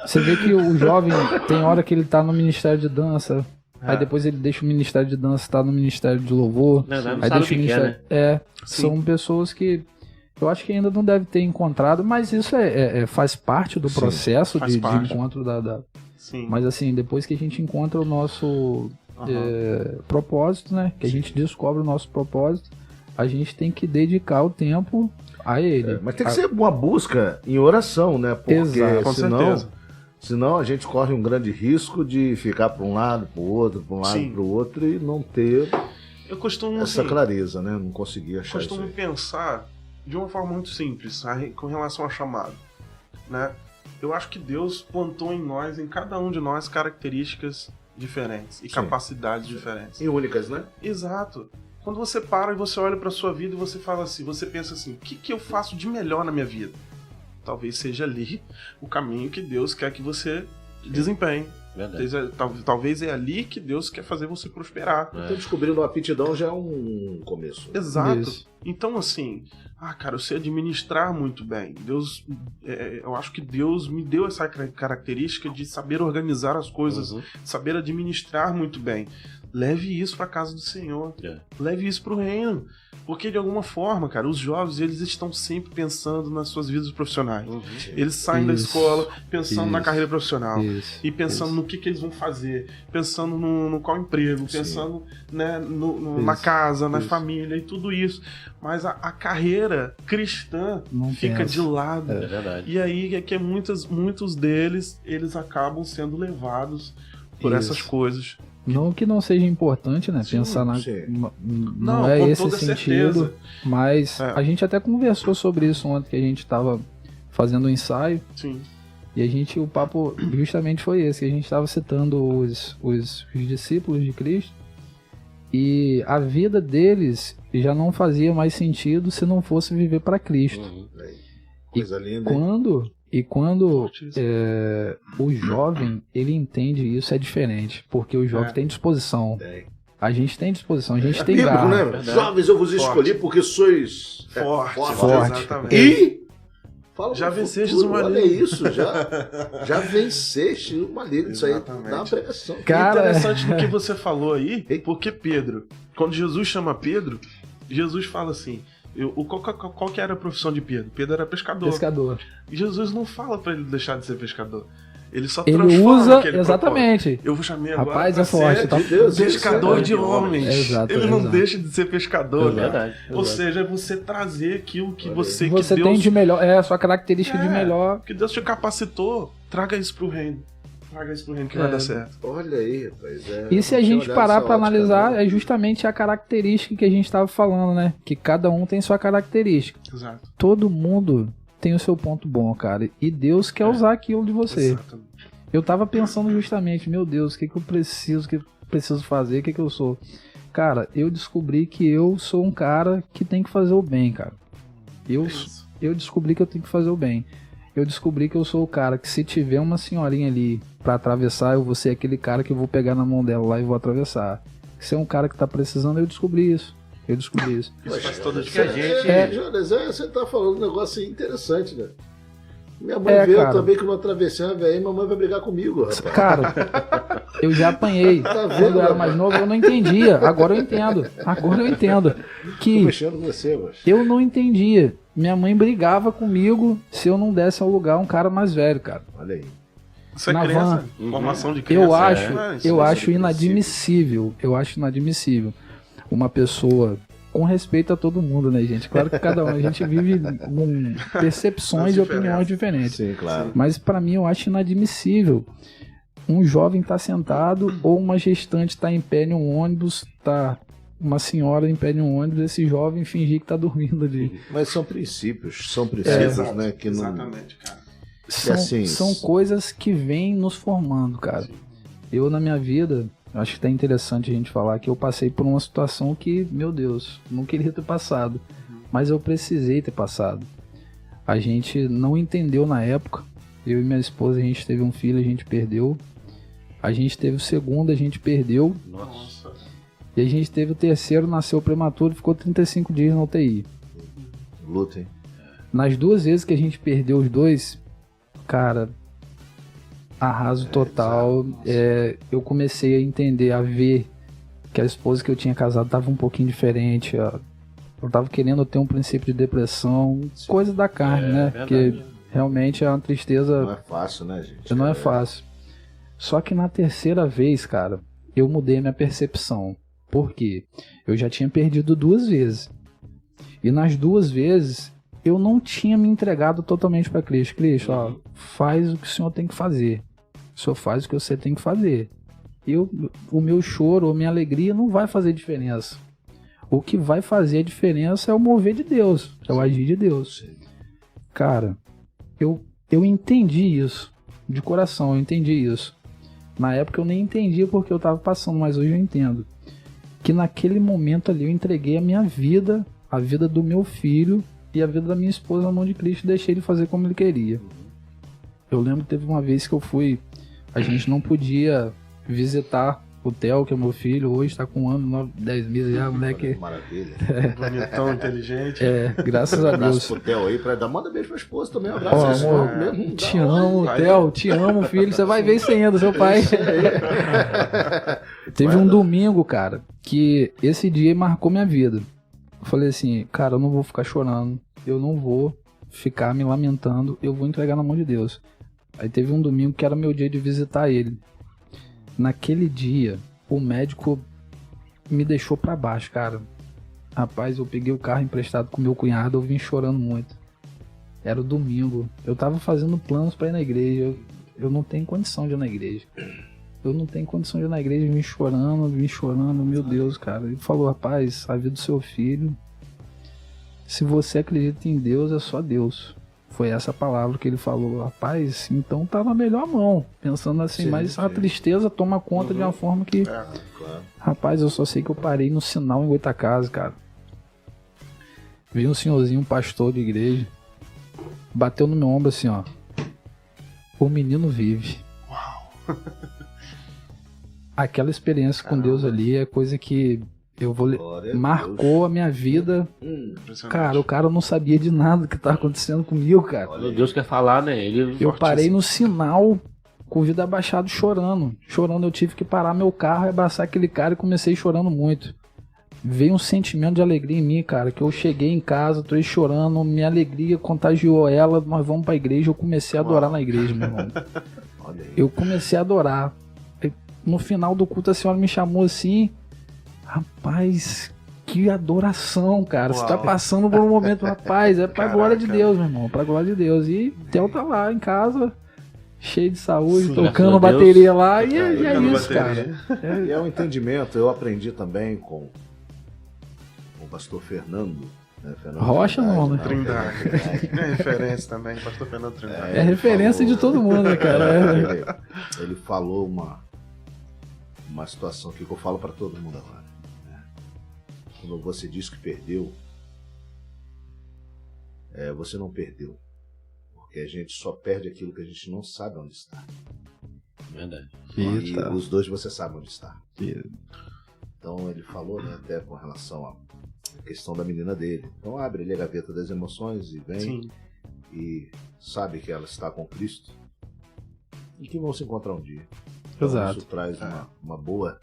S4: Você vê que o jovem tem hora que ele tá no Ministério de Dança, aí depois ele deixa o Ministério de Dança, tá no Ministério de Louvor,
S2: Não
S4: aí
S2: sabe o
S4: deixa o
S2: que quer,
S4: Ministério...
S2: né?
S3: Sim.
S4: São pessoas que eu acho que ainda não deve ter encontrado, mas isso faz parte do
S1: Sim,
S4: processo
S3: faz
S4: de
S3: parte.
S4: encontro da...
S3: Sim.
S4: Mas assim, depois que a gente encontra o nosso propósito, né? Que a gente descobre o nosso propósito, a gente tem que dedicar o tempo a ele.
S1: Mas tem que ser uma busca em oração, né? Porque
S4: Exato,
S3: com certeza.
S1: senão a gente corre um grande risco de ficar para um lado, para o outro, para um lado,
S3: Sim.
S1: para o outro e não ter
S3: Eu costumo,
S1: essa
S3: assim,
S1: clareza, né? Não conseguir achar isso
S3: costumo
S1: aí.
S3: pensar de uma forma muito simples com relação ao chamado, né? Eu acho que Deus plantou em nós, em cada um de nós, características diferentes e
S1: Sim.
S3: capacidades diferentes.
S1: E únicas, né?
S3: Exato. Quando você para e você olha para sua vida e você fala assim, você pensa assim, o que eu faço de melhor na minha vida? Talvez seja ali o caminho que Deus quer que você desempenhe.
S2: Verdade.
S3: Talvez é ali que Deus quer fazer você prosperar.
S1: Então descobrindo uma aptidão já é um começo.
S3: Exato.
S4: Isso.
S3: Então, assim, cara, eu sei administrar muito bem. Deus, eu acho que Deus me deu essa característica de saber organizar as coisas,
S2: Uhum.
S3: saber administrar muito bem. Leve isso para casa do Senhor.
S2: É.
S3: Leve isso pro reino. Porque, de alguma forma, cara, os jovens, eles estão sempre pensando nas suas vidas profissionais.
S2: Uhum.
S3: Eles saem da
S4: Isso.
S3: escola pensando na
S4: Isso.
S3: carreira profissional.
S4: Isso.
S3: E pensando no que eles vão fazer, pensando no qual emprego,
S1: Sim.
S3: pensando, né, na
S4: Isso.
S3: casa, na
S4: Isso.
S3: família e tudo isso. Mas a carreira cristã
S4: Não
S3: fica
S4: pensa.
S3: de lado.
S2: É verdade.
S3: E aí é que muitos deles, eles acabam sendo levados por
S4: Isso.
S3: essas coisas.
S4: Não que não seja importante, né?
S1: Sim,
S4: Pensar na.
S1: sim.
S4: Não é
S3: com
S4: esse
S3: toda
S4: sentido.
S3: certeza.
S4: Mas
S3: É.
S4: a gente até conversou sobre isso ontem que a gente estava fazendo um ensaio.
S3: Sim,
S4: E o papo justamente foi esse, que a gente estava citando os discípulos de Cristo. E a vida deles já não fazia mais sentido se não fosse viver para Cristo.
S2: Uhum.
S1: Coisa linda. Hein?
S4: Quando
S3: Fortíssimo.
S4: o jovem, ele entende isso, é diferente. Porque o jovem
S3: É.
S4: tem disposição.
S1: Tem.
S4: A gente tem disposição, a gente tem
S1: Bíblico,
S4: garra.
S1: né?
S2: Verdade.
S1: Jovens, eu vos
S3: Forte.
S1: escolhi porque sois
S3: Forte. Exatamente.
S1: E fala
S3: Já
S1: pro
S3: vencestes
S1: futuro,
S3: o maligno.
S1: Olha isso, já venceste o maligno. Isso aí
S3: Exatamente.
S1: dá uma pregação.
S4: Cara,
S3: Interessante do que você falou aí, porque Pedro, quando Jesus chama Pedro, Jesus fala assim, qual que era a profissão de Pedro? Pedro era pescador.
S4: pescador.
S3: E Jesus não fala pra ele deixar de ser pescador. Ele só
S4: Ele
S3: transforma
S4: usa,
S3: aquele
S4: exatamente.
S3: propósito. Eu vou chamar agora
S4: Rapaz,
S3: pra
S4: é forte.
S3: ser
S4: Tá...
S1: Deus,
S3: pescador de
S2: isso é
S3: homens.
S4: Exato,
S3: Ele não
S4: exato.
S3: deixa de ser pescador.
S2: É verdade.
S3: Ou seja, você trazer aquilo que
S1: Olha
S3: você,
S4: Você
S3: que
S4: tem
S3: Deus,
S4: de melhor, a sua característica de melhor.
S3: que Deus te capacitou. Traga isso pro reino. Traga isso pro reino que vai dar certo.
S1: Olha aí, rapaz.
S4: E se a gente parar pra analisar, é justamente a característica que a gente tava falando, né? Que cada um tem sua característica.
S3: Exato.
S4: Todo mundo tem o seu ponto bom, cara. E Deus quer usar aquilo de você.
S3: Exatamente.
S4: Eu tava pensando justamente, meu Deus, o que eu preciso, fazer, o que eu sou? Cara, eu descobri que eu sou um cara que tem que fazer o bem, cara. Eu descobri que eu tenho que fazer o bem. Eu descobri que eu sou o cara que se tiver uma senhorinha ali pra atravessar, eu vou ser aquele cara que eu vou pegar na mão dela lá e vou atravessar. Se é um cara que tá precisando, eu descobri isso.
S3: Isso faz toda a
S2: Que a
S3: diferença.
S2: gente...
S1: Jonas, você tá falando um negócio aí interessante, né? Minha mãe veio
S4: cara.
S1: também que não atravessei uma velha, mamãe vai brigar comigo, rapaz.
S4: Cara, eu já apanhei.
S1: Tá vendo,
S4: Quando eu era mais novo, eu não entendia. Agora eu entendo.
S1: Tô
S4: Que
S1: mexendo com você, mas...
S4: eu não entendia. Minha mãe brigava comigo se eu não desse ao lugar um cara mais velho, cara.
S1: Olha aí.
S3: Isso é
S4: Na
S3: crença.
S4: van.
S3: Formação de crença.
S4: Eu acho inadmissível. Eu acho inadmissível uma pessoa, com respeito a todo mundo, né, gente? Claro que cada um, a gente vive com percepções e opiniões diferentes.
S1: Sim, claro.
S4: Mas pra mim eu acho inadmissível um jovem tá sentado ou uma gestante tá em pé em um ônibus, tá uma senhora em pé em um ônibus, esse jovem fingir que tá dormindo ali.
S1: Mas são princípios,
S3: Exato,
S1: né? Que não...
S3: exatamente, cara.
S4: São coisas que vêm nos formando, cara. Eu, na minha vida, acho que tá interessante a gente falar que eu passei por uma situação que, meu Deus, não queria ter passado. Mas eu precisei ter passado. A gente não entendeu na época. Eu e minha esposa, a gente teve um filho, a gente perdeu. A gente teve o segundo, a gente perdeu.
S2: Nossa.
S4: E a gente teve o terceiro, nasceu prematuro e ficou 35 dias na UTI.
S1: Luta, hein?
S4: Nas duas vezes que a gente perdeu os dois, cara, arraso total. Eu comecei a entender, a ver que a esposa que eu tinha casado tava um pouquinho diferente. Eu tava querendo ter um princípio de depressão, coisa da carne, né?
S2: verdade.
S4: Porque realmente é uma tristeza.
S1: Não é fácil, né, gente?
S4: Não é fácil. Só que na terceira vez, cara, eu mudei a minha percepção. Por quê? Eu já tinha perdido 2 vezes. E nas 2 vezes, eu não tinha me entregado totalmente para Cristo. Cristo, ó, faz o que o Senhor tem que fazer. O Senhor faz o que você tem que fazer. O meu choro, a minha alegria não vai fazer diferença. O que vai fazer a diferença é o mover de Deus, é o agir de Deus. Cara, eu entendi isso. De coração, eu entendi isso. Na época eu nem entendia porque eu tava passando, mas hoje eu entendo. Que naquele momento ali eu entreguei a minha vida, a vida do meu filho e a vida da minha esposa na mão de Cristo e deixei ele fazer como ele queria. Eu lembro que teve uma vez que eu fui, a gente não podia visitar o Theo, que é meu filho, hoje está com 1 ano, 9, 10 meses já, moleque.
S1: Maravilha.
S3: Bonitão, inteligente.
S4: Graças a
S1: Um abraço
S4: Deus.
S1: pro Theo aí, manda beijo pra esposa também, um abraço.
S4: Ó,
S1: Isso,
S4: amor,
S1: mesmo,
S4: te
S1: dá
S4: amo,
S3: vai.
S4: Theo, te amo, filho. Você vai ver isso ainda, seu pai. Teve um domingo, cara, que esse dia marcou minha vida. Eu falei assim, cara, eu não vou ficar chorando, eu não vou ficar me lamentando, eu vou entregar na mão de Deus. Aí teve um domingo que era meu dia de visitar ele. Naquele dia, o médico me deixou pra baixo, cara. Rapaz, eu peguei o carro emprestado com meu cunhado, eu vim chorando muito. Era o domingo. Eu tava fazendo planos pra ir na igreja. Eu não tenho condição de ir na igreja. Eu não tenho condição de ir na igreja, vim chorando, meu Deus, cara. Ele falou, rapaz, a vida do seu filho, se você acredita em Deus, é só Deus. Foi essa palavra que ele falou, rapaz, então tá na melhor mão. Pensando assim,
S1: Sim,
S4: mas a
S1: sim.
S4: tristeza toma conta de uma forma que...
S1: Claro.
S4: Rapaz, eu só sei que eu parei no sinal em Goitacazes, cara. Vi um senhorzinho, um pastor de igreja, bateu no meu ombro assim, ó. O menino vive. Aquela experiência com Deus ali é coisa que eu vou
S1: Glória a
S4: marcou a minha vida.
S3: Impressionante.
S4: Cara, o cara não sabia de nada que tá acontecendo comigo, cara.
S2: Quando Deus quer falar, né? Ele...
S4: Eu parei no sinal, com o vidro abaixado, chorando. Eu tive que parar meu carro e abraçar aquele cara e comecei chorando muito. Veio um sentimento de alegria em mim, cara, que eu cheguei em casa, tô aí chorando, minha alegria contagiou ela, nós vamos pra igreja, eu comecei a adorar na igreja, meu irmão.
S1: Olha aí.
S4: Eu comecei a adorar. No final do culto a senhora me chamou assim, rapaz, que adoração, cara. Você tá
S3: Uau.
S4: passando por um momento, rapaz, é pra
S3: Caraca.
S4: glória de Deus, meu irmão, pra glória de Deus. E Theo tá lá em casa, cheio de saúde,
S3: Sim,
S4: tocando
S2: graças a Deus.
S4: bateria lá, e é
S3: Tocando
S4: isso,
S3: bateria.
S4: cara.
S1: E é um entendimento, eu aprendi também com o pastor Fernando. Né? Fernando
S4: Rocha não, né?
S3: Trindade. É referência também, pastor Fernando Trindade.
S4: É referência de todo mundo, né, cara?
S1: Ele falou uma situação aqui que eu falo para todo mundo agora. Né? Quando você diz que perdeu, você não perdeu. Porque a gente só perde aquilo que a gente não sabe onde está.
S2: Verdade.
S1: E
S4: Eita.
S1: os dois você sabe onde está. Então ele falou, né, até com relação à questão da menina dele. Então abre ali a gaveta das emoções e vem
S3: Sim.
S1: e sabe que ela está com Cristo e que vão se encontrar um dia. Então,
S4: Exato.
S1: isso traz uma boa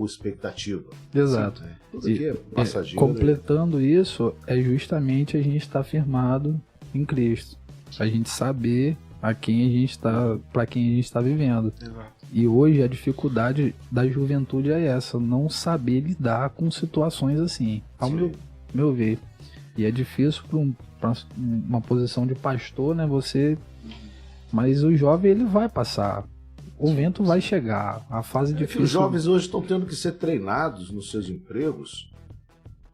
S1: expectativa.
S4: Exato.
S1: Né? Tudo aqui é passageiro.
S4: Completando isso, é justamente a gente estar firmado em Cristo. A gente saber a quem a gente está, para quem a gente está vivendo.
S3: Exato.
S4: E hoje a dificuldade da juventude é essa, não saber lidar com situações assim, ao meu ver. E é difícil para uma posição de pastor, né? Mas o jovem ele vai passar. O vento vai chegar, a fase
S1: Que
S4: difícil.
S1: os jovens hoje estão tendo que ser treinados nos seus empregos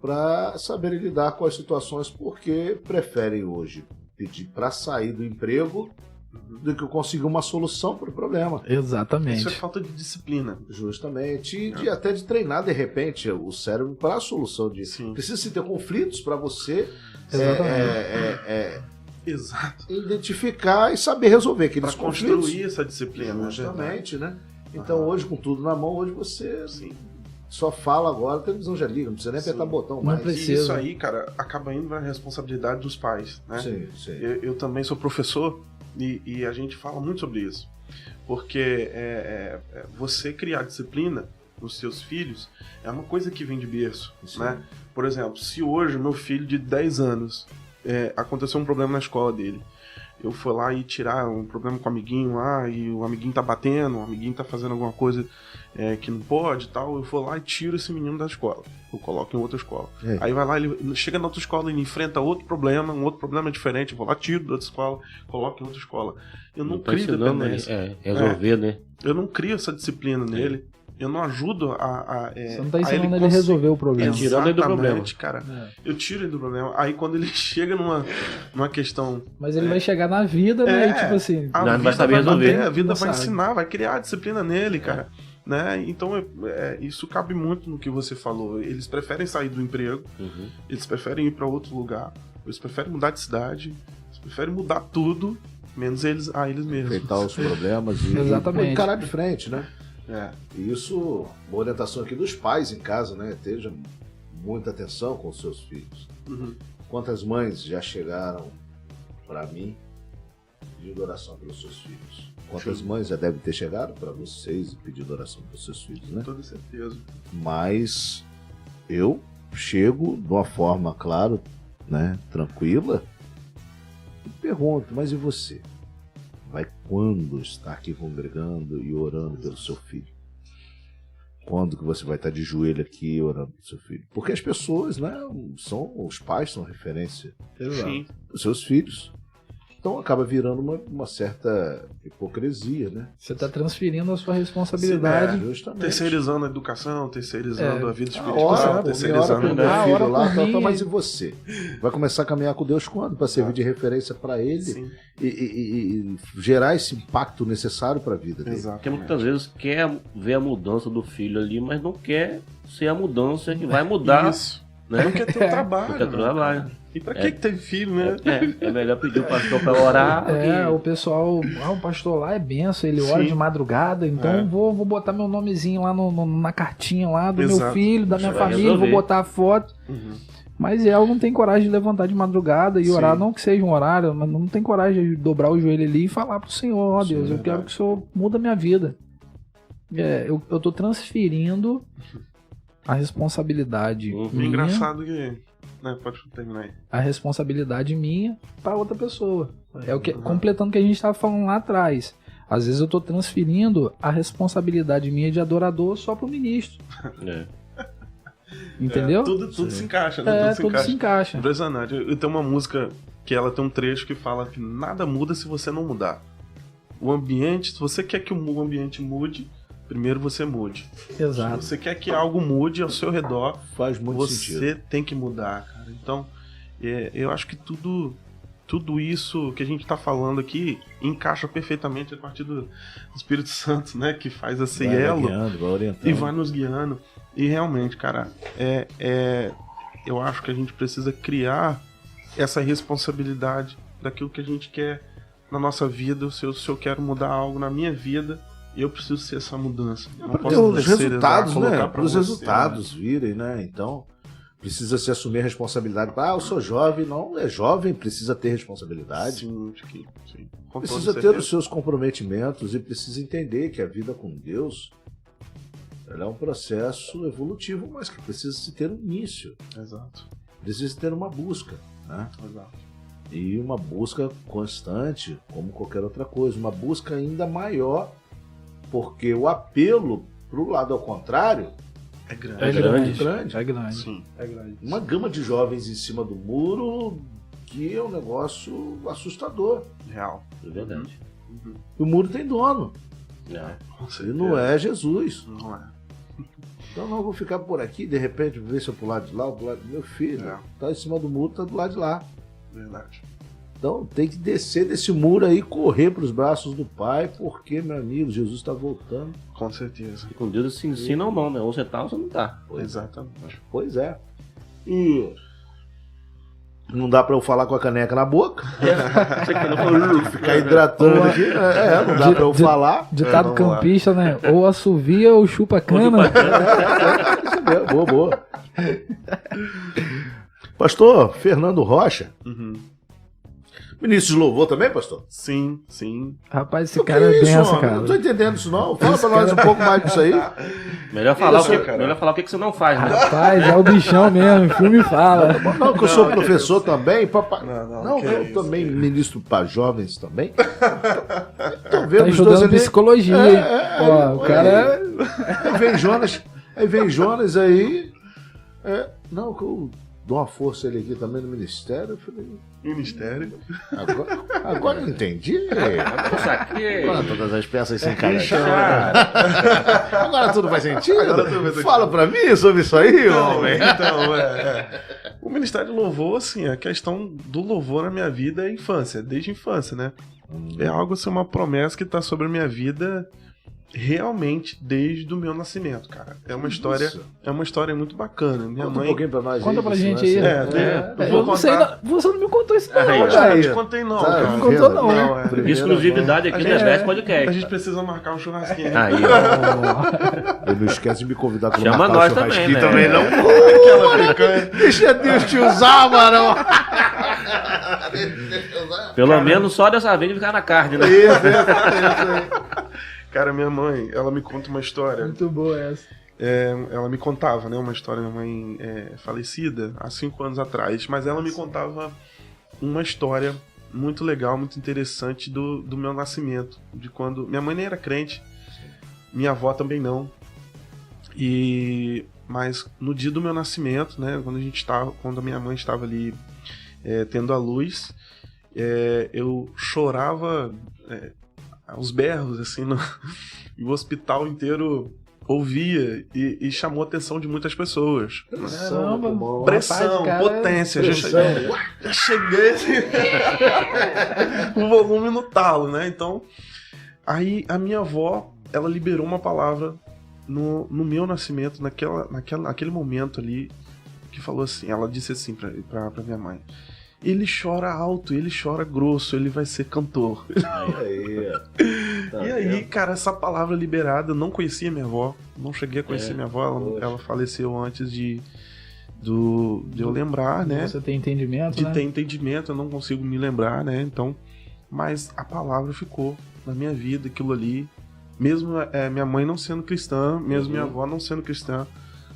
S1: para saberem lidar com as situações, porque preferem hoje pedir para sair do emprego do que conseguir uma solução para o problema.
S4: Exatamente.
S3: Isso é falta de disciplina.
S1: Justamente, e até de treinar de repente o cérebro para a solução disso.
S3: Sim.
S1: Precisa se ter conflitos para você
S3: Exato.
S1: identificar e saber resolver aqueles
S3: Para
S1: conflitos.
S3: construir essa disciplina.
S1: Justamente, né? Então hoje, com tudo na mão, hoje você
S3: Sim.
S1: só fala agora, a televisão já liga, não precisa nem apertar
S3: Sim.
S1: botão
S4: Não
S1: mais.
S4: precisa.
S3: E isso aí, cara, acaba indo na responsabilidade dos pais, né?
S1: Sim, sim.
S3: Eu também sou professor e a gente fala muito sobre isso. Porque você criar disciplina nos seus filhos é uma coisa que vem de berço,
S1: Sim.
S3: né? Por exemplo, se hoje meu filho de 10 anos aconteceu um problema na escola dele, eu fui lá e tirar um problema com o amiguinho lá, e o amiguinho tá batendo, o amiguinho tá fazendo alguma coisa que não pode e tal, eu vou lá e tiro esse menino da escola, eu coloco em outra escola. Aí vai lá, ele chega na outra escola, ele enfrenta outro problema, um outro problema diferente, eu vou lá, tiro da outra escola, coloco em outra escola. Eu não
S2: tá
S3: crio
S2: ensinando
S3: dependência.
S2: resolver, né?
S3: Eu não crio essa disciplina nele, eu não ajudo
S4: Você não tá
S3: a
S4: ensinando ele a resolver o problema.
S2: Tirando ele do problema.
S3: Exatamente, cara. Eu tiro ele do problema. Aí quando ele chega numa questão...
S4: Mas ele vai chegar na vida, né? E tipo assim,
S3: A
S2: Não, não
S3: vida
S2: vai saber resolver.
S3: bater, a vida
S4: Não
S3: vai
S4: sabe.
S3: ensinar, vai criar a disciplina nele, cara. Né? Então isso cabe muito no que você falou. Eles preferem sair do emprego,
S2: Uhum.
S3: eles preferem ir para outro lugar, eles preferem mudar de cidade, eles preferem mudar tudo, menos eles mesmos.
S1: Enfrentar os problemas e
S4: Exatamente.
S1: encarar de frente, né?
S3: É.
S1: E isso, uma orientação aqui dos pais em casa, né? Esteja muita atenção com os seus filhos.
S3: Uhum.
S1: Quantas mães já chegaram para mim pedindo oração pelos seus filhos? Quantas
S3: Sim.
S1: mães já devem ter chegado para vocês e pedido oração pelos seus filhos, né?
S3: Com toda certeza.
S1: Mas eu chego de uma forma, claro, né, tranquila, e pergunto, mas e você? Vai quando estar aqui congregando e orando pelo seu filho? Quando que você vai estar de joelho aqui orando pelo seu filho? Porque as pessoas, né, os pais são referência
S3: Sim.
S1: dos seus filhos. Então acaba virando uma certa hipocrisia, né?
S4: você tá transferindo a sua responsabilidade.
S1: Justamente.
S3: Terceirizando a educação, terceirizando a vida
S1: A
S3: espiritual,
S1: hora,
S3: terceirizando
S1: pro meu
S4: a
S1: filho
S4: hora
S1: lá,
S4: por mim,
S1: mas e você? Vai começar a caminhar com Deus quando? Para servir de referência para ele
S3: Sim,
S1: e gerar esse impacto necessário para a vida dele.
S2: Porque
S3: exatamente.
S2: muitas vezes quer ver a mudança do filho ali, mas não quer ser a mudança que vai mudar,
S3: Isso.
S2: né?
S3: Não quer ter o trabalho.
S2: Porque é
S3: né?
S2: trabalho.
S3: E pra que teve filho, né?
S2: É melhor pedir o pastor para orar.
S4: O pessoal, o pastor lá é benção, ele ora
S3: Sim.
S4: de madrugada, então
S3: É.
S4: vou botar meu nomezinho lá na cartinha lá do meu
S3: Exato.
S4: filho, da minha
S2: Isso vai
S4: família, vou
S2: resolver.
S4: botar a foto.
S3: Uhum.
S4: Mas ela não tem coragem de levantar de madrugada e
S3: Sim.
S4: orar, não que seja um horário, mas não tem coragem de dobrar o joelho ali e falar pro Senhor, ó
S1: Sim,
S4: Deus, eu
S1: verdade.
S4: quero que o Senhor muda a minha vida. Eu tô transferindo a responsabilidade
S2: Uhum.
S3: É
S4: minha,
S3: engraçado que... Né, pode terminar aí.
S4: a responsabilidade minha para outra pessoa. É o que,
S3: Uhum.
S4: completando o que a gente estava falando lá atrás. Às vezes eu tô transferindo a responsabilidade minha de adorador só pro ministro. Entendeu?
S3: Tudo se encaixa, né?
S4: Tudo se encaixa.
S3: Impressionante. Eu tenho uma música que ela tem um trecho que fala que nada muda se você não mudar. O ambiente, se você quer que o ambiente mude, primeiro você mude.
S4: Exato.
S3: Se você quer que algo mude ao seu redor,
S1: Faz muito
S3: você
S1: sentido.
S3: tem que mudar, cara. Então, eu acho que tudo isso que a gente tá falando aqui encaixa perfeitamente a partir do Espírito Santo, né? Que faz esse elo
S1: vai orientando.
S3: e vai nos guiando. E realmente, cara, eu acho que a gente precisa criar essa responsabilidade daquilo que a gente quer na nossa vida. Se eu quero mudar algo na minha vida, eu preciso ser essa mudança. Não
S1: Para ter
S3: posso
S1: os
S3: terceirizar,
S1: resultados,
S3: colocar
S1: né?
S3: pra
S1: Para os
S3: você,
S1: resultados virem, né? Então, precisa se assumir a responsabilidade. Eu sou jovem. Não, é jovem, precisa ter
S3: né?
S1: responsabilidade.
S3: Sim, com toda
S1: Precisa ter
S3: certeza.
S1: os seus comprometimentos e precisa entender que a vida com Deus ela é um processo evolutivo, mas que precisa se ter um início.
S3: Exato.
S1: Precisa ter uma busca, né?
S3: Exato.
S1: E uma busca constante, como qualquer outra coisa. Uma busca ainda maior, porque o apelo para o lado ao contrário
S3: É grande.
S2: É grande.
S1: grande.
S4: É grande.
S3: Sim.
S4: É grande.
S1: Uma gama de jovens em cima do muro que é um negócio assustador.
S3: Real.
S2: É verdade.
S1: O muro tem dono,
S3: Com
S1: e
S3: certeza.
S1: não é Jesus.
S3: Não é.
S1: Então não vou ficar por aqui, de repente ver se eu pro lado de lá ou pro lado do meu filho.
S3: É.
S1: Tá em cima do muro, tá do lado de lá.
S3: Verdade.
S1: Então tem que descer desse muro aí, correr para os braços do Pai, porque, meu amigo, Jesus está voltando.
S3: Com certeza.
S2: E com Deus se ensina ou não, né? Ou você tá ou você não tá.
S3: Exatamente.
S1: Pois é. E não dá para eu falar com a caneca na boca, ficar hidratando aqui. Não dá para eu falar.
S4: Ditado
S3: vamos lá.
S4: campista, né? Ou assovia ou chupa cana.
S1: Boa, boa. Pastor Fernando Rocha,
S3: Uhum.
S1: ministro de louvor também, pastor?
S3: Sim, sim.
S4: Rapaz, esse
S1: O que
S4: cara é
S1: isso,
S4: benção,
S1: homem? Não tô
S4: cara.
S1: entendendo isso não. Fala pra nós um pouco mais disso aí.
S2: Melhor falar,
S3: Isso, cara.
S2: melhor falar o que você não faz, né?
S4: Rapaz, é o bichão mesmo. O filme fala.
S1: Não, que eu sou
S3: Não,
S1: professor também. Papai.
S3: Não, que
S1: eu
S3: isso,
S1: também
S3: que
S1: ministro para jovens também. Tô
S4: Tá
S1: vendo os dois
S4: estudando
S1: ali.
S4: psicologia. Ó, o cara é...
S1: Aí vem Jonas aí. Não, que eu dou uma força ele aqui também no ministério. Eu falei,
S3: Ministério.
S1: agora eu entendi.
S2: Isso aqui.
S1: Agora todas as peças se encaixam.
S2: Cara,
S1: Agora tudo faz sentido.
S3: Agora tudo faz sentido.
S1: Fala pra mim sobre isso aí, homem.
S3: Então, o Ministério de Louvor, assim, a questão do louvor na minha vida é infância, desde a infância, né? É algo assim, uma promessa que tá sobre a minha vida realmente desde o meu nascimento, cara. É uma história muito bacana. Minha
S1: Conta um
S3: mãe.
S1: pouquinho pra nós.
S4: Conta
S1: aí,
S4: pra
S1: desse
S4: gente
S1: lance.
S4: aí.
S3: Eu vou
S4: Eu não sei,
S3: contar.
S4: você não me contou isso não,
S2: Aí, ó.
S3: Cara,
S1: Aí,
S3: eu te contei não,
S1: tá
S3: cara.
S1: vendo?
S4: contou não.
S1: Primeira
S2: exclusividade aqui do Expresso Podcast.
S3: A gente precisa marcar um churrasquinho.
S2: Aí, ó.
S1: vez. Eu não esquece de me convidar pra
S2: Chama
S1: marcar
S2: nós
S1: o
S2: também,
S1: churrasquinho
S2: né?
S1: também, não.
S3: Aquela picanha.
S1: Deixa Deus te usar, Marão.
S2: Pelo menos só dessa vez de ficar na carne, né?
S3: Cara, minha mãe, ela me conta uma história.
S4: Muito boa essa.
S3: Ela me contava, né? Uma história, minha mãe falecida há 5 anos atrás, mas ela me contava uma história muito legal, muito interessante do meu nascimento. De quando. Minha mãe nem era crente, minha avó também não. Mas no dia do meu nascimento, né? Quando a minha mãe estava ali tendo a luz, eu chorava aos berros, assim, e o hospital inteiro ouvia e chamou a atenção de muitas pessoas.
S4: Caramba.
S3: Pressão,
S4: Rapaz, cara,
S3: potência, já cheguei assim, o volume no talo, né? Então, aí a minha avó, ela liberou uma palavra no meu nascimento, naquele momento ali, que falou assim, ela disse assim pra minha mãe: ele chora alto, ele chora grosso, ele vai ser cantor.
S1: Tá
S3: E aí, cara, essa palavra liberada, eu não conhecia minha avó, não cheguei a conhecer minha avó, ela faleceu antes de eu lembrar, né?
S4: Você tem entendimento,
S3: De
S4: né?
S3: ter entendimento, eu não consigo me lembrar, né? Então, mas a palavra ficou na minha vida, aquilo ali. Mesmo minha mãe não sendo cristã, mesmo minha avó não sendo cristã,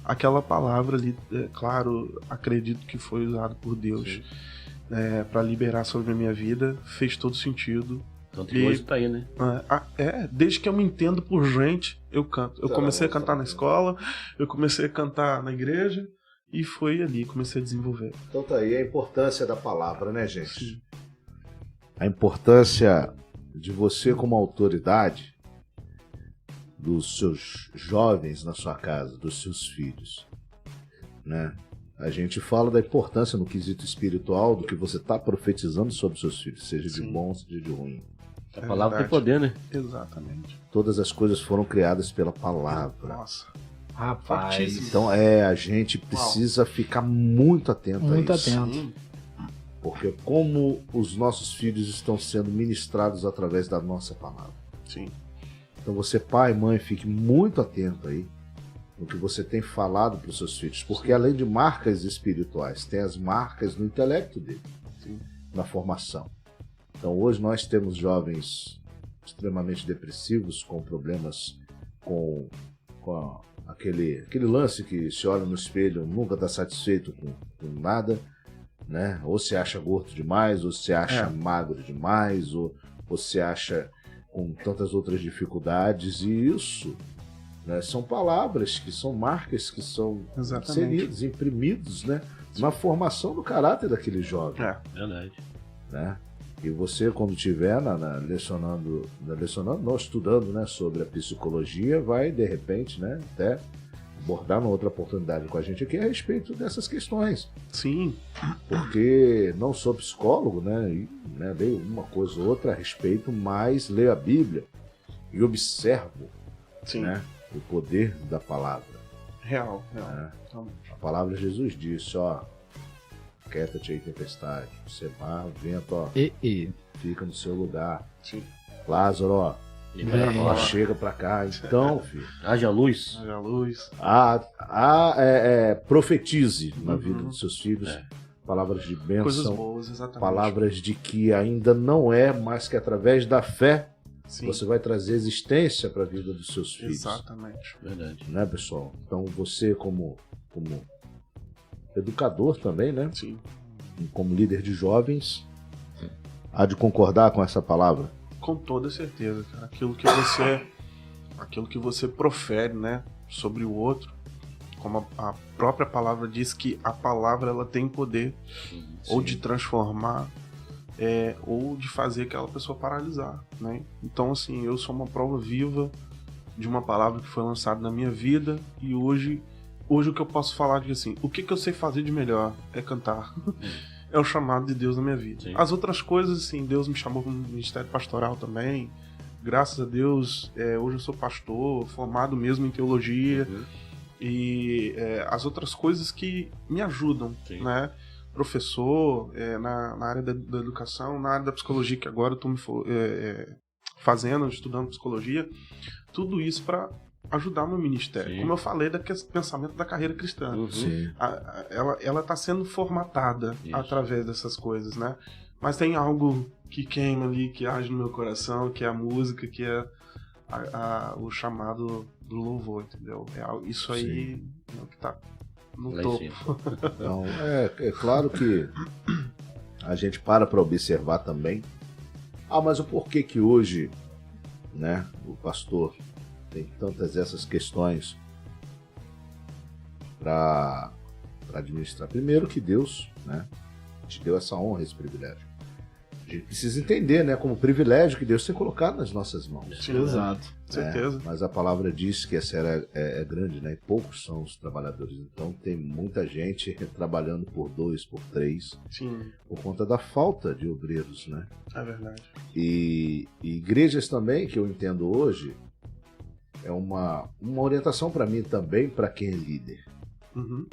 S3: aquela palavra ali, claro, acredito que foi usada por Deus para liberar sobre a minha vida, fez todo sentido.
S2: Tanto que hoje tá aí, né?
S3: Desde que eu me entendo por gente, eu canto. Eu comecei a cantar na escola, eu comecei a cantar na igreja, e foi ali, comecei a desenvolver.
S1: Então tá aí a importância da palavra, né, gente?
S3: Sim.
S1: A importância de você como autoridade dos seus jovens na sua casa, dos seus filhos, né? A gente fala da importância no quesito espiritual do que você está profetizando sobre seus filhos, seja de bom, seja de ruim.
S2: A palavra tem poder, né?
S3: Exatamente.
S1: Todas as coisas foram criadas pela palavra.
S3: Nossa.
S4: Rapaz.
S1: Então a gente precisa ficar muito atento
S4: Muito
S1: a isso.
S4: atento.
S3: Sim.
S1: Porque como os nossos filhos estão sendo ministrados através da nossa palavra.
S3: Sim.
S1: Então você, pai, mãe, fique muito atento aí no que você tem falado para os seus filhos. Porque além de marcas espirituais, tem as marcas no intelecto dele,
S3: Sim.
S1: na formação. Então hoje nós temos jovens extremamente depressivos, com problemas com aquele lance que se olha no espelho, nunca está satisfeito com nada, né? Ou se acha gordo demais, ou se acha magro demais, ou se acha com tantas outras dificuldades, e isso, né, são palavras que são marcas que são inseridas, imprimidos, né, na formação do caráter daquele jovem.
S2: Verdade.
S1: Né? E você, quando estiver estudando, né, sobre a psicologia, vai, de repente, né, até abordar uma outra oportunidade com a gente aqui a respeito dessas questões.
S3: Sim.
S1: Porque não sou psicólogo, né, e, né, leio uma coisa ou outra a respeito, mas leio a Bíblia e observo,
S3: Sim.
S1: né, o poder da palavra.
S3: Real.
S1: Né? A palavra de Jesus disse, ó, quieta-te aí, tempestade, você mar, o vento, ó, fica no seu lugar.
S3: Sim.
S1: Lázaro, ó,
S2: Libera a
S1: chega pra cá. Então, filho,
S2: haja luz.
S3: Haja luz.
S1: Profetize na vida dos seus filhos. Palavras de
S3: Coisas
S1: bênção,
S3: boas, exatamente.
S1: palavras de que ainda não é, mas que através da fé
S3: Sim.
S1: você vai trazer existência para a vida dos seus filhos.
S3: Exatamente.
S2: Verdade.
S1: Né, pessoal? Então você como educador também, né?
S3: Sim.
S1: Como líder de jovens, há de concordar com essa palavra?
S3: Com toda certeza, cara. Aquilo que você profere, né, sobre o outro, como a própria palavra diz que a palavra ela tem poder ou de transformar ou de fazer aquela pessoa paralisar, né? Então, assim, eu sou uma prova viva de uma palavra que foi lançada na minha vida, e hoje o que eu posso falar é assim, o que eu sei fazer de melhor é cantar. É o chamado de Deus na minha vida.
S2: Sim.
S3: As outras coisas, assim, Deus me chamou para o ministério pastoral também. Graças a Deus, hoje eu sou pastor, formado mesmo em teologia. E as outras coisas que me ajudam,
S2: Sim.
S3: né? Professor, na área da educação, na área da psicologia, que agora eu estou estudando psicologia. Tudo isso para ajudar o meu ministério.
S2: Sim.
S3: Como eu falei, daquele pensamento da carreira cristã.
S1: Sim.
S3: Ela está sendo formatada
S2: Isso.
S3: através dessas coisas, né? Mas tem algo que queima ali, que age no meu coração, que é a música, que é o chamado do louvor, entendeu? Isso aí é o que tá no
S2: Lá em
S3: topo.
S2: cima.
S1: Então, é claro que a gente para observar também. Mas o porquê que hoje, né, o pastor tem tantas essas questões para administrar? Primeiro que Deus, né, te deu essa honra, esse privilégio. A gente precisa entender, né, como privilégio que Deus tem colocado nas nossas mãos.
S3: Sim,
S4: Exato.
S3: certeza.
S1: Mas a palavra diz que essa era é grande, né? E poucos são os trabalhadores. Então tem muita gente trabalhando por 2, por 3,
S3: Sim,
S1: por conta da falta de obreiros, né?
S3: é verdade.
S1: E igrejas também, que eu entendo hoje, é uma orientação para mim também, para quem é líder.
S3: Uhum.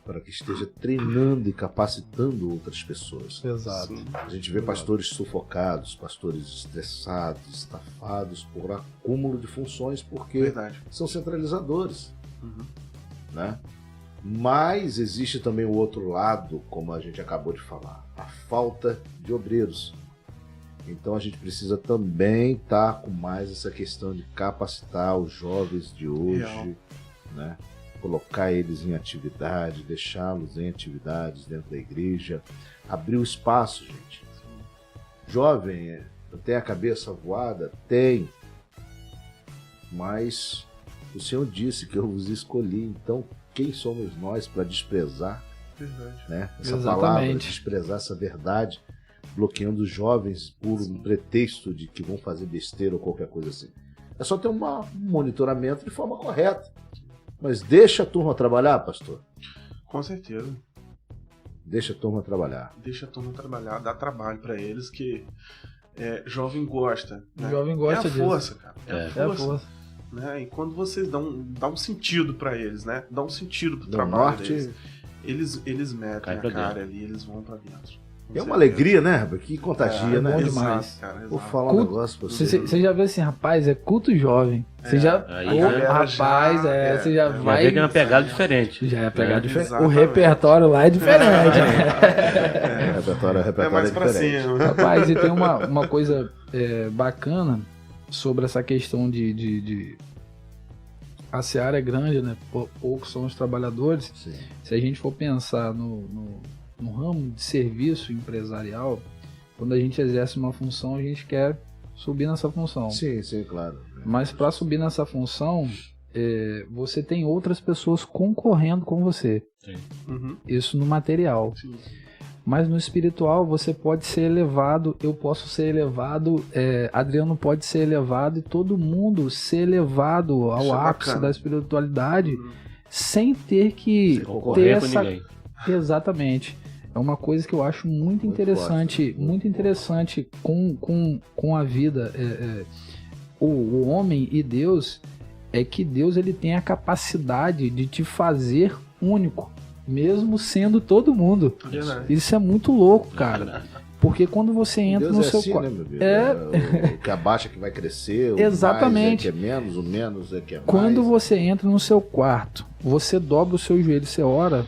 S1: Para que esteja treinando e capacitando outras pessoas.
S4: Exato.
S3: Sim.
S1: A gente vê pastores sufocados, pastores estressados, estafados por acúmulo de funções, porque
S3: Verdade.
S1: são centralizadores,
S3: Uhum.
S1: né? Mas existe também o outro lado, como a gente acabou de falar, a falta de obreiros. Então a gente precisa também estar com mais essa questão de capacitar os jovens de hoje,
S3: Real.
S1: né? Colocar eles em atividade, deixá-los em atividades dentro da igreja, abrir o espaço, gente. Jovem, Tem a cabeça voada? Tem. Mas o Senhor disse que eu vos escolhi, então quem somos nós para desprezar, né? Essa palavra, desprezar essa verdade, bloqueando os jovens por um pretexto de que vão fazer besteira ou qualquer coisa assim. É só ter um monitoramento de forma correta. Mas deixa a turma trabalhar, pastor.
S3: Com certeza.
S1: Deixa a turma trabalhar.
S3: Deixa a turma trabalhar, dá trabalho para eles, que jovem gosta. Né?
S4: Jovem gosta
S3: disso. É a força, cara. É a força. Né? E quando vocês dão um sentido para eles, né? Dá um sentido pro trabalho deles. Eles metem a cara ali, eles vão para dentro.
S1: É uma alegria, né, Herbert? Que contagia, né?
S4: Bom demais.
S3: Cara,
S1: vou falar um negócio pra você.
S4: Você já vê assim, rapaz, é culto jovem. Você já. Você já vai.
S2: Já vê uma pegada diferente.
S4: Já é pegada diferente. O repertório lá é diferente.
S1: O repertório
S3: é mais pra cima.
S4: Rapaz, e tem uma coisa bacana sobre essa questão de. A seara é grande, né? Poucos são os trabalhadores.
S1: Sim.
S4: Se a gente for pensar no ramo de serviço empresarial, quando a gente exerce uma função, a gente quer subir nessa função.
S1: Sim, claro.
S4: Mas para subir nessa função, você tem outras pessoas concorrendo com você.
S2: Sim.
S3: Uhum.
S4: Isso no material.
S3: Sim.
S4: Mas no espiritual, você pode ser elevado, eu posso ser elevado, Adriano pode ser elevado e todo mundo ser elevado ao ápice da espiritualidade sem ter que
S2: concorrer
S4: ter
S2: com ninguém.
S4: Exatamente. É uma coisa que eu acho muito interessante, muito interessante com a vida. O homem e Deus, é que Deus ele tem a capacidade de te fazer único, mesmo sendo todo mundo. Isso é muito louco, cara. Porque quando você entra
S1: Deus
S4: no seu
S1: assim,
S4: quarto.
S1: Né, meu Deus? O que abaixa que vai crescer, o
S4: exatamente.
S1: mais é que é menos, o menos é que é mais.
S4: Quando você entra no seu quarto, você dobra o seu joelho, você ora,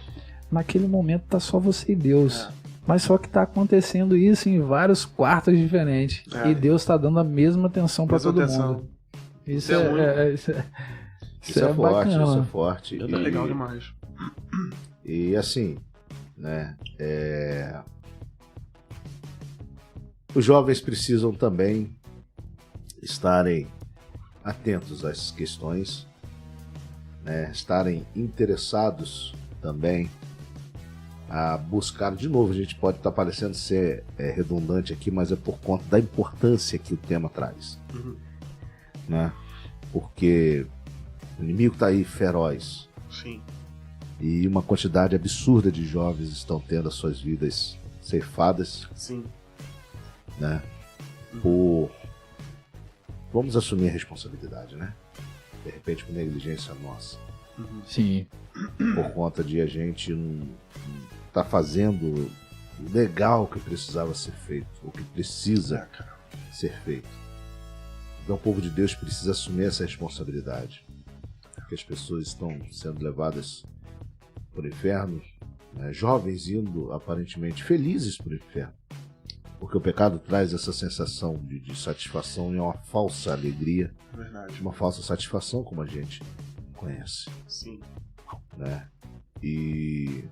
S4: naquele momento tá só você e Deus. Mas só que tá acontecendo isso em vários quartos diferentes. E Deus tá dando a mesma atenção para todo mundo. Isso é
S1: forte,
S4: bacana.
S1: Isso é forte.
S3: É legal demais.
S1: E assim, né? Os jovens precisam também estarem atentos a essas questões, né? Estarem interessados também a buscar, de novo, a gente pode estar parecendo ser redundante aqui, mas é por conta da importância que o tema traz, né? Porque o inimigo está aí feroz.
S3: Sim.
S1: E uma quantidade absurda de jovens estão tendo as suas vidas ceifadas.
S3: Sim.
S1: Né? Vamos assumir a responsabilidade, né? De repente por negligência nossa.
S4: Sim.
S1: Por conta de a gente não tá fazendo o legal que precisava ser feito, o que precisa ser feito. Então o povo de Deus precisa assumir essa responsabilidade. Porque as pessoas estão sendo levadas para o inferno, né? Jovens indo aparentemente felizes para o inferno. Porque o pecado traz essa sensação de satisfação e uma falsa alegria.
S3: Verdade.
S1: Uma falsa satisfação, como a gente conhece.
S3: Sim.
S1: Né? E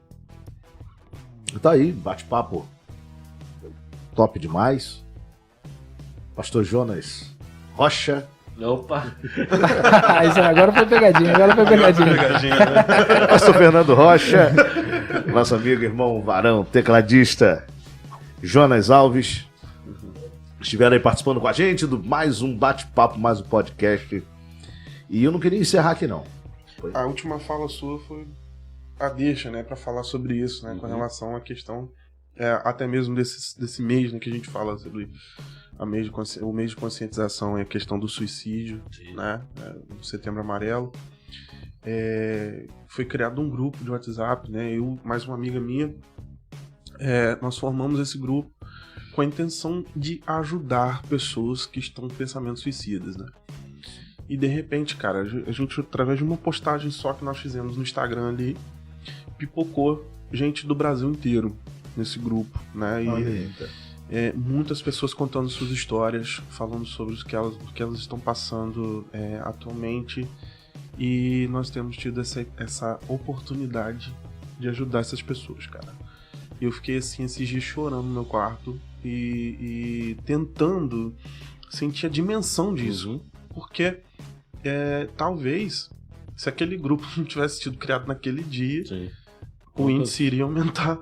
S1: tá aí, bate-papo top demais. Pastor Jonas Rocha.
S2: Opa!
S4: Agora foi pegadinha,
S3: né?
S1: Pastor Fernando Rocha. Nosso amigo, irmão Varão, tecladista Jonas Alves. Estiveram aí participando com a gente do mais um bate-papo, mais um podcast. E eu não queria encerrar aqui, não.
S3: A última fala sua foi a deixa, né, para falar sobre isso, né, com relação à questão, até mesmo desse mês, né, que a gente fala sobre o mês de conscientização, a questão do suicídio, né, do Setembro Amarelo. Foi criado um grupo de WhatsApp, né, eu mais uma amiga minha, nós formamos esse grupo com a intenção de ajudar pessoas que estão com pensamentos suicidas, né. E de repente, cara, a gente, através de uma postagem só que nós fizemos no Instagram ali, pipocou gente do Brasil inteiro nesse grupo, né? E muitas pessoas contando suas histórias, falando sobre o que elas estão passando atualmente. E nós temos tido essa oportunidade de ajudar essas pessoas, cara. E eu fiquei assim, esses dias chorando no meu quarto, e tentando sentir a dimensão disso. Porque talvez, se aquele grupo não tivesse sido criado naquele dia,
S2: Sim.
S3: o índice iria aumentar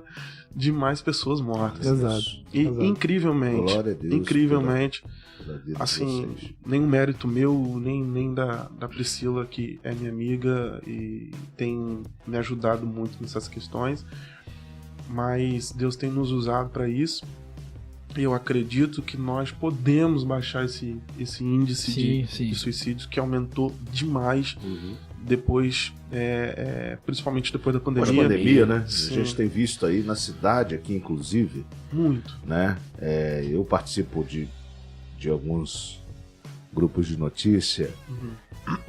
S3: de mais pessoas mortas.
S4: Exato.
S3: E incrivelmente,
S1: Glória a Deus,
S3: incrivelmente,
S1: pela vida de
S3: assim,
S1: vocês.
S3: nenhum mérito meu, nem da Priscila, que é minha amiga e tem me ajudado muito nessas questões, mas Deus tem nos usado para isso. E eu acredito que nós podemos baixar esse índice de suicídios que aumentou demais depois, principalmente depois da
S1: Após
S3: pandemia.
S1: a pandemia, né?
S3: Sim.
S1: A gente tem visto aí na cidade aqui, inclusive,
S3: Muito.
S1: né? Eu participo de alguns grupos de notícia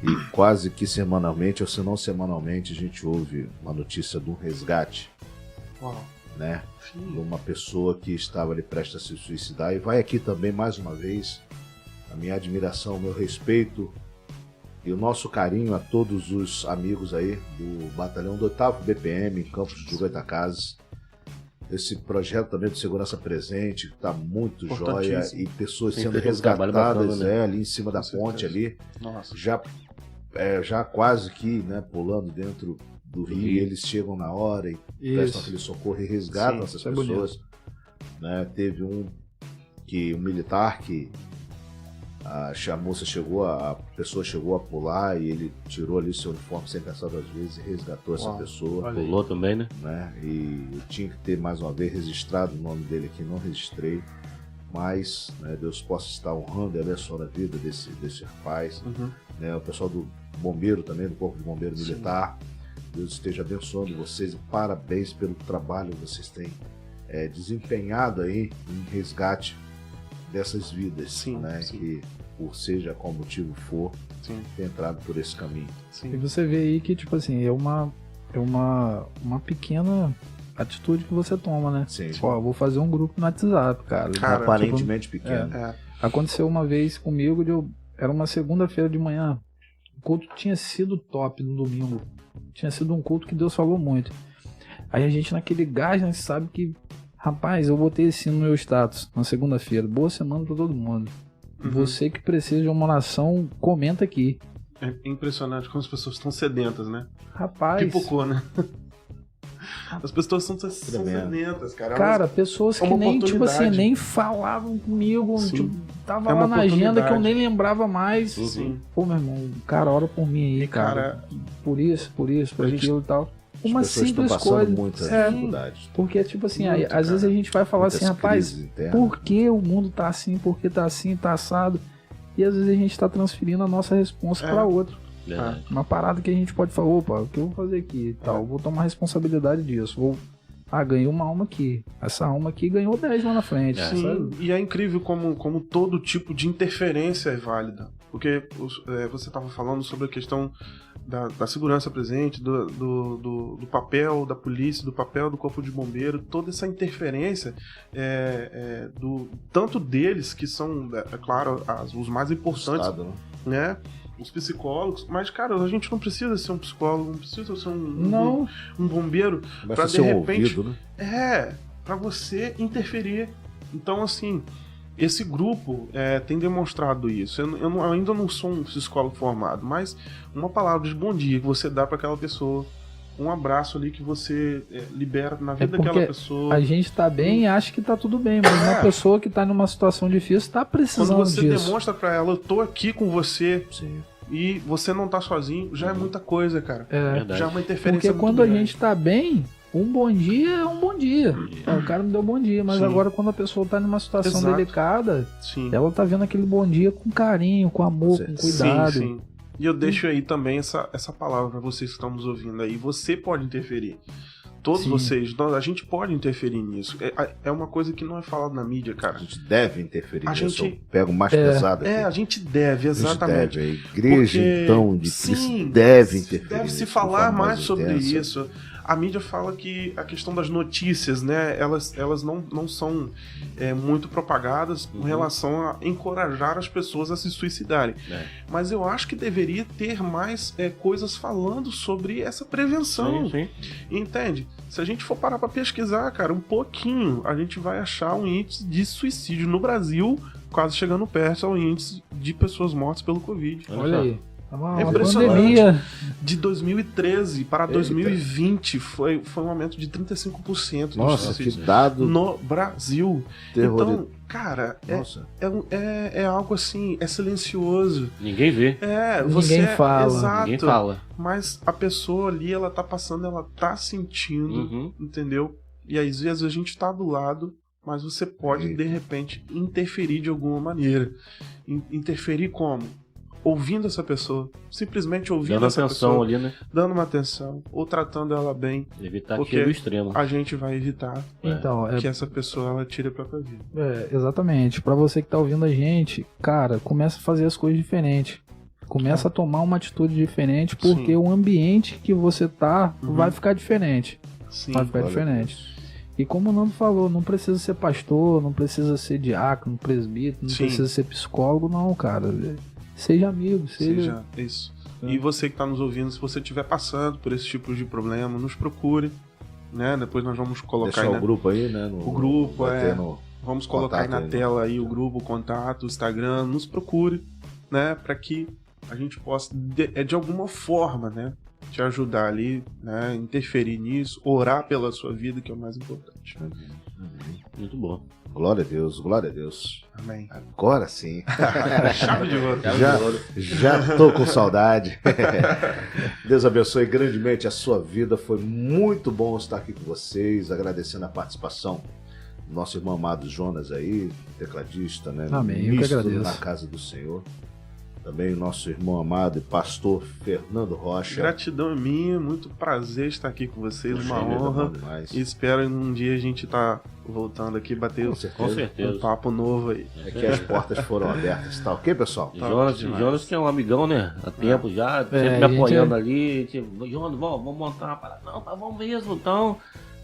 S1: e quase que semanalmente, ou se não semanalmente, a gente ouve uma notícia de um resgate,
S3: Uau.
S1: né? De
S3: Sim.
S1: uma pessoa que estava ali prestes a se suicidar. E vai aqui também, mais uma vez, a minha admiração, o meu respeito e o nosso carinho a todos os amigos aí do batalhão do 8º BPM em Campos de Goytacazes. Esse projeto também de segurança presente, que está muito joia,
S3: Importantíssimo.
S1: e pessoas
S2: Tem
S1: sendo
S2: feito um trabalho
S1: resgatadas
S2: bacana, né?
S1: ali em cima da
S3: Com
S1: ponte
S3: certeza.
S1: ali,
S3: Nossa.
S1: já quase que, né, pulando dentro do rio, e eles chegam na hora e prestam
S4: Isso.
S1: aquele socorro e resgatam
S3: Sim,
S1: essas
S4: isso é
S1: pessoas. Né? Teve um militar que a pessoa chegou a pular e ele tirou ali seu uniforme sem pensar 2 vezes e resgatou essa
S3: Uau.
S1: pessoa.
S3: Olha aí.
S2: Pulou também, né?
S1: Né? E eu tinha que ter mais uma vez registrado o nome dele aqui, não registrei, mas, né, Deus possa estar honrando e abençoando a vida desse rapaz, né? O pessoal do bombeiro também, do Corpo de Bombeiro
S3: Sim.
S1: Militar, Deus esteja abençoando vocês e parabéns pelo trabalho que vocês têm desempenhado aí em resgate dessas vidas,
S3: Sim,
S1: né?
S3: sim.
S1: Que, por seja qual motivo for,
S3: Sim,
S1: tem entrado por esse caminho.
S4: E
S3: sim.
S4: você vê aí que, tipo assim, é uma pequena atitude que você toma, né?
S1: Sim.
S4: Ó, vou fazer um grupo no WhatsApp, cara.
S3: Cara,
S1: Aparentemente pequeno.
S4: Aconteceu uma vez comigo, era uma segunda-feira de manhã. O culto tinha sido top no domingo. Tinha sido um culto que Deus falou muito. Aí a gente naquele gás, né, sabe que, rapaz, eu botei assim no meu status na segunda-feira. Boa semana pra todo mundo. Você que precisa de uma oração, comenta aqui.
S3: É impressionante como as pessoas estão sedentas, né?
S4: Rapaz,
S3: Pipocou, né? As pessoas são
S1: Tremendo.
S3: sedentas, cara.
S4: cara, pessoas
S3: é
S4: que
S3: uma
S4: nem, tipo assim,
S3: oportunidade.
S4: nem falavam comigo,
S3: Sim.
S4: tipo, tava
S3: É
S4: lá
S3: uma
S4: na agenda que eu
S3: oportunidade.
S4: nem lembrava mais.
S3: Sim.
S4: Pô, meu irmão, cara, ora por mim aí, cara. Por isso, por
S3: A gente-
S4: aquilo e tal.
S1: As
S4: Uma
S1: pessoas estão
S4: simples
S1: passando
S4: coisa.
S1: muitas
S4: É,
S1: dificuldades.
S4: porque, tipo assim,
S3: Muito,
S4: aí, às vezes a gente vai falar
S1: Muitas
S4: assim, rapaz,
S1: crises internas.
S4: por que o mundo tá assim, por que tá assim, tá assado? E às vezes a gente tá transferindo a nossa responsa
S3: É.
S4: pra outro.
S2: Verdade.
S4: Uma parada que a gente pode falar, opa, o que eu vou fazer aqui e tal? Vou tomar responsabilidade disso. Ganhei uma alma aqui. Essa alma aqui ganhou 10 lá na frente.
S2: É.
S4: Sabe?
S3: Sim, e é incrível como todo tipo de interferência é válida. Porque você estava falando sobre a questão da segurança presente, do papel da polícia, do papel do corpo de bombeiro, toda essa interferência tanto deles, que são, claro, os mais importantes,
S1: Estado, né?
S3: né? Os psicólogos, mas, cara, a gente não precisa ser um psicólogo, não precisa ser
S4: Não,
S3: um bombeiro
S1: Basta
S3: pra,
S1: ser
S3: de
S1: um
S3: repente,
S1: ouvido, né?
S3: pra você interferir. Então, assim, esse grupo tem demonstrado isso. Eu ainda não sou um psicólogo formado, mas uma palavra de bom dia que você dá pra aquela pessoa, um abraço ali que você libera na vida
S4: porque
S3: daquela pessoa.
S4: a gente tá bem e acha que tá tudo bem, mas uma pessoa que tá numa situação difícil tá
S3: Quando
S4: precisando
S3: você
S4: disso.
S3: demonstra pra ela, eu tô aqui com você
S1: Sim.
S3: e você não tá sozinho, já é muita coisa, cara.
S2: Verdade.
S3: Já é uma interferência
S4: Porque
S3: muito
S4: quando a
S3: grande.
S4: gente tá bem, um bom dia é um bom dia. O cara me deu bom dia, mas
S3: Sim.
S4: agora quando a pessoa tá numa situação
S3: Exato.
S4: delicada,
S3: Sim.
S4: ela tá vendo aquele bom dia com carinho, com amor, com cuidado.
S3: Sim, sim. E eu deixo aí também essa palavra pra vocês que estão nos ouvindo aí. Você pode interferir. Todos
S4: Sim.
S3: vocês, a gente pode interferir nisso. É uma coisa que não é falada na mídia,
S1: A
S3: cara.
S1: gente deve interferir
S3: A
S1: nisso.
S3: gente-
S1: Eu pego mais pesado aqui.
S3: A gente deve,
S1: A gente
S3: exatamente.
S1: deve. A igreja,
S3: Porque,
S1: então, de
S3: sim,
S1: Cristo deve interferir.
S3: deve se
S1: nisso, de
S3: falar
S1: forma
S3: mais sobre
S1: intensa.
S3: isso. A mídia fala que a questão das notícias, né, elas não são muito propagadas com relação a encorajar as pessoas a se suicidarem. Mas eu acho que deveria ter mais coisas falando sobre essa prevenção.
S2: Sim.
S3: Entende? Se a gente for parar pra pesquisar, cara, um pouquinho, a gente vai achar um índice de suicídio no Brasil quase chegando perto ao índice de pessoas mortas pelo Covid.
S4: Olha aí. Uma
S3: Impressionante.
S4: pandemia.
S3: De 2013 para 2020 foi um aumento de 35% dos
S1: Nossa, que
S3: suicídios
S1: dado
S3: no Brasil.
S1: terror.
S3: Então, cara,
S1: Nossa.
S3: é algo assim, é silencioso.
S2: Ninguém vê.
S3: Você
S4: Ninguém fala.
S3: Exato.
S2: Ninguém fala.
S3: Mas a pessoa ali, ela tá passando, ela tá sentindo, entendeu? E às vezes a gente tá do lado, mas você pode, de repente, interferir de alguma maneira. Interferir como? Ouvindo essa pessoa. Simplesmente ouvindo
S2: Dando
S3: essa
S2: atenção
S3: pessoa.
S2: ali, né?
S3: Dando uma atenção. Ou tratando ela bem.
S2: Evitar
S3: Porque
S2: que chegue ao extremo.
S3: a gente vai evitar
S4: Então,
S3: que essa pessoa ela tire a própria vida.
S4: exatamente. Pra você que tá ouvindo a gente, cara, começa a fazer as coisas diferentes. Começa a tomar uma atitude diferente, porque
S3: Sim.
S4: o ambiente que você tá vai ficar diferente.
S3: Sim.
S4: Vai ficar diferente. E como o Nando falou, não precisa ser pastor, não precisa ser diácono, presbítero, não
S3: Sim.
S4: precisa ser psicólogo, não, cara. Seja amigo, seja...
S3: Isso. E você que está nos ouvindo, se você estiver passando por esse tipo de problema, nos procure, né? Depois nós vamos colocar
S1: Deixar
S3: aí,
S1: o grupo aí, né?
S3: O grupo,
S1: vai ter no-
S3: vamos colocar aí na
S1: Contato aí,
S3: tela aí o grupo, o contato, o Instagram, nos procure, né? Para que a gente possa, de alguma forma, né? Te ajudar ali, né? Interferir nisso, orar pela sua vida, que é o mais importante.
S2: Muito bom.
S1: Glória a Deus, glória a Deus.
S3: Amém.
S1: Agora sim.
S3: Chave de ouro.
S1: Já tô com saudade. Deus abençoe grandemente a sua vida. Foi muito bom estar aqui com vocês, agradecendo a participação do nosso irmão amado Jonas aí, tecladista, né?
S4: Amém, eu que
S1: Ministro
S4: agradeço.
S1: na casa do Senhor. Também o nosso irmão amado e pastor Fernando Rocha.
S3: Gratidão é minha, muito prazer estar aqui com vocês, uma
S1: Poxa,
S3: honra.
S1: bom demais.
S3: E espero um dia a gente tá voltando aqui, bater
S1: Com certeza.
S2: Com
S3: um
S2: certeza.
S3: papo novo aí.
S1: É que as portas foram abertas, tá ok, pessoal?
S2: Jonas que é um amigão, né? Há tempo já, sempre
S4: a
S2: me
S4: gente
S2: apoiando ali. Tipo, Jonas, vamos montar uma parada. Não, tá bom mesmo, então.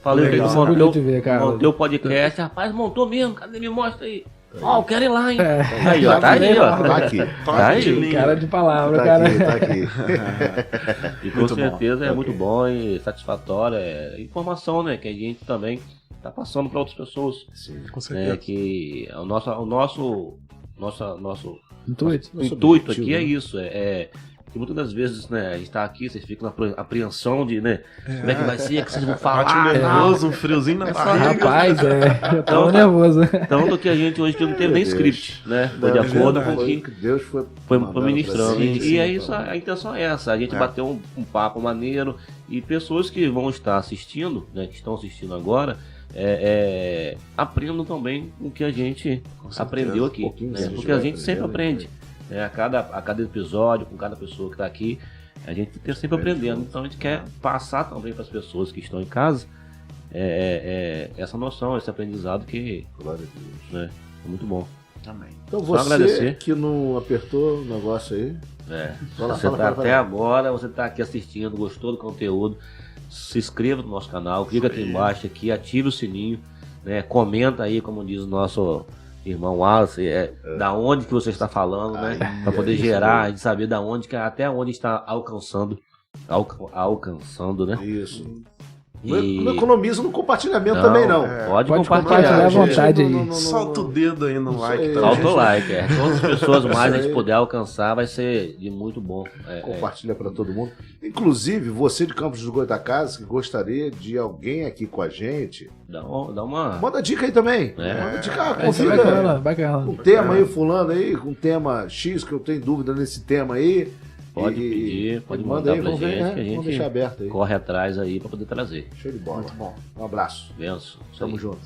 S2: Falei que
S3: Legal.
S2: ele
S4: Orgulho de ver, cara.
S2: montei o podcast. Rapaz, montou mesmo, cadê? Me mostra aí. Ó, eu quero ir lá, hein?
S4: É.
S2: Aí, ó, tá aí, ó.
S1: Tá aqui.
S2: Tá aí.
S4: Cara de palavra,
S1: Tá
S4: cara.
S1: aqui, tá aqui.
S2: E com
S3: Muito bom.
S2: certeza é
S1: Ok.
S2: muito bom e satisfatório. É informação, né? Que a gente também tá passando para outras pessoas.
S1: Sim.
S3: Com
S2: Né,
S3: certeza.
S2: que o nosso
S4: Intuito.
S1: Nosso
S2: intuito
S1: objetivo,
S2: aqui é
S1: né?
S2: isso. Que muitas das vezes, né, a gente tá aqui, vocês ficam na apreensão de, né, como é que vai ser, que vocês vão
S3: Bate
S2: falar.
S3: um nervoso, um friozinho na barriga.
S4: Rapaz, eu tô
S2: Então,
S4: nervoso.
S2: Tanto que a gente hoje não teve nem
S1: Meu
S2: script, né? Foi de
S3: É
S2: acordo
S3: verdade.
S2: com o
S1: Foi
S2: que
S1: que Deus foi
S2: foi
S1: mandando
S2: ministrando.
S1: pra
S2: E
S1: gente.
S2: é isso, a intenção é essa, a gente bater um papo maneiro e pessoas que vão estar assistindo, né, que estão assistindo agora, aprendam também o que a gente
S3: certeza.
S2: aprendeu aqui.
S1: Um pouquinho
S2: Né?
S1: que a gente
S2: Porque a
S1: vai
S2: gente sempre
S1: aprendendo,
S2: aprende. Né? A cada episódio, com cada pessoa que está aqui, a gente está sempre aprendendo. Então a gente quer passar também para as pessoas que estão em casa essa noção, esse aprendizado que
S1: Glória a Deus.
S2: né, é muito bom.
S3: Amém.
S1: Então
S2: Só
S1: você
S2: agradecer.
S1: que não apertou o negócio aí. Fala,
S2: Você
S1: fala,
S2: tá
S1: fala,
S2: até
S1: fala.
S2: agora, você tá aqui assistindo, gostou do conteúdo, se inscreva no nosso canal, clica aqui embaixo aqui, ative o sininho, né? Comenta aí, como diz o nosso irmão Wallace, da onde que você está falando, né? Para poder gerar, a gente saber da onde até onde está alcançando, né?
S1: Isso.
S2: E
S1: Não economiza no compartilhamento
S2: Não,
S1: também, não.
S2: pode
S4: Pode
S2: compartilhar.
S4: compartilhar à
S2: gente.
S4: vontade aí.
S3: Solta o dedo aí no like.
S1: aí.
S3: Tá?
S2: Solta o like, Quantas pessoas mais a
S1: Isso
S2: gente
S1: aí.
S2: puder alcançar vai ser de muito bom.
S1: Compartilha para todo mundo. Inclusive, você de Campos dos Goytacazes que gostaria de alguém aqui com a gente,
S2: Dá uma.
S1: manda dica aí também.
S2: É.
S1: Manda dica,
S4: Isso é
S1: convida
S4: bacana, bacana.
S1: um tema aí, fulano aí, com um tema X, que eu tenho dúvida nesse tema aí.
S2: Pode pedir, pode
S1: manda
S2: mandar
S1: aí,
S2: pra
S1: vamos ver,
S2: gente, que a
S1: vamos
S2: gente
S1: deixar aberto aí.
S2: corre atrás aí para poder trazer.
S1: Show de bola.
S3: Muito bom.
S1: Um abraço.
S2: Benção. Isso
S1: Tamo
S2: aí.
S1: junto.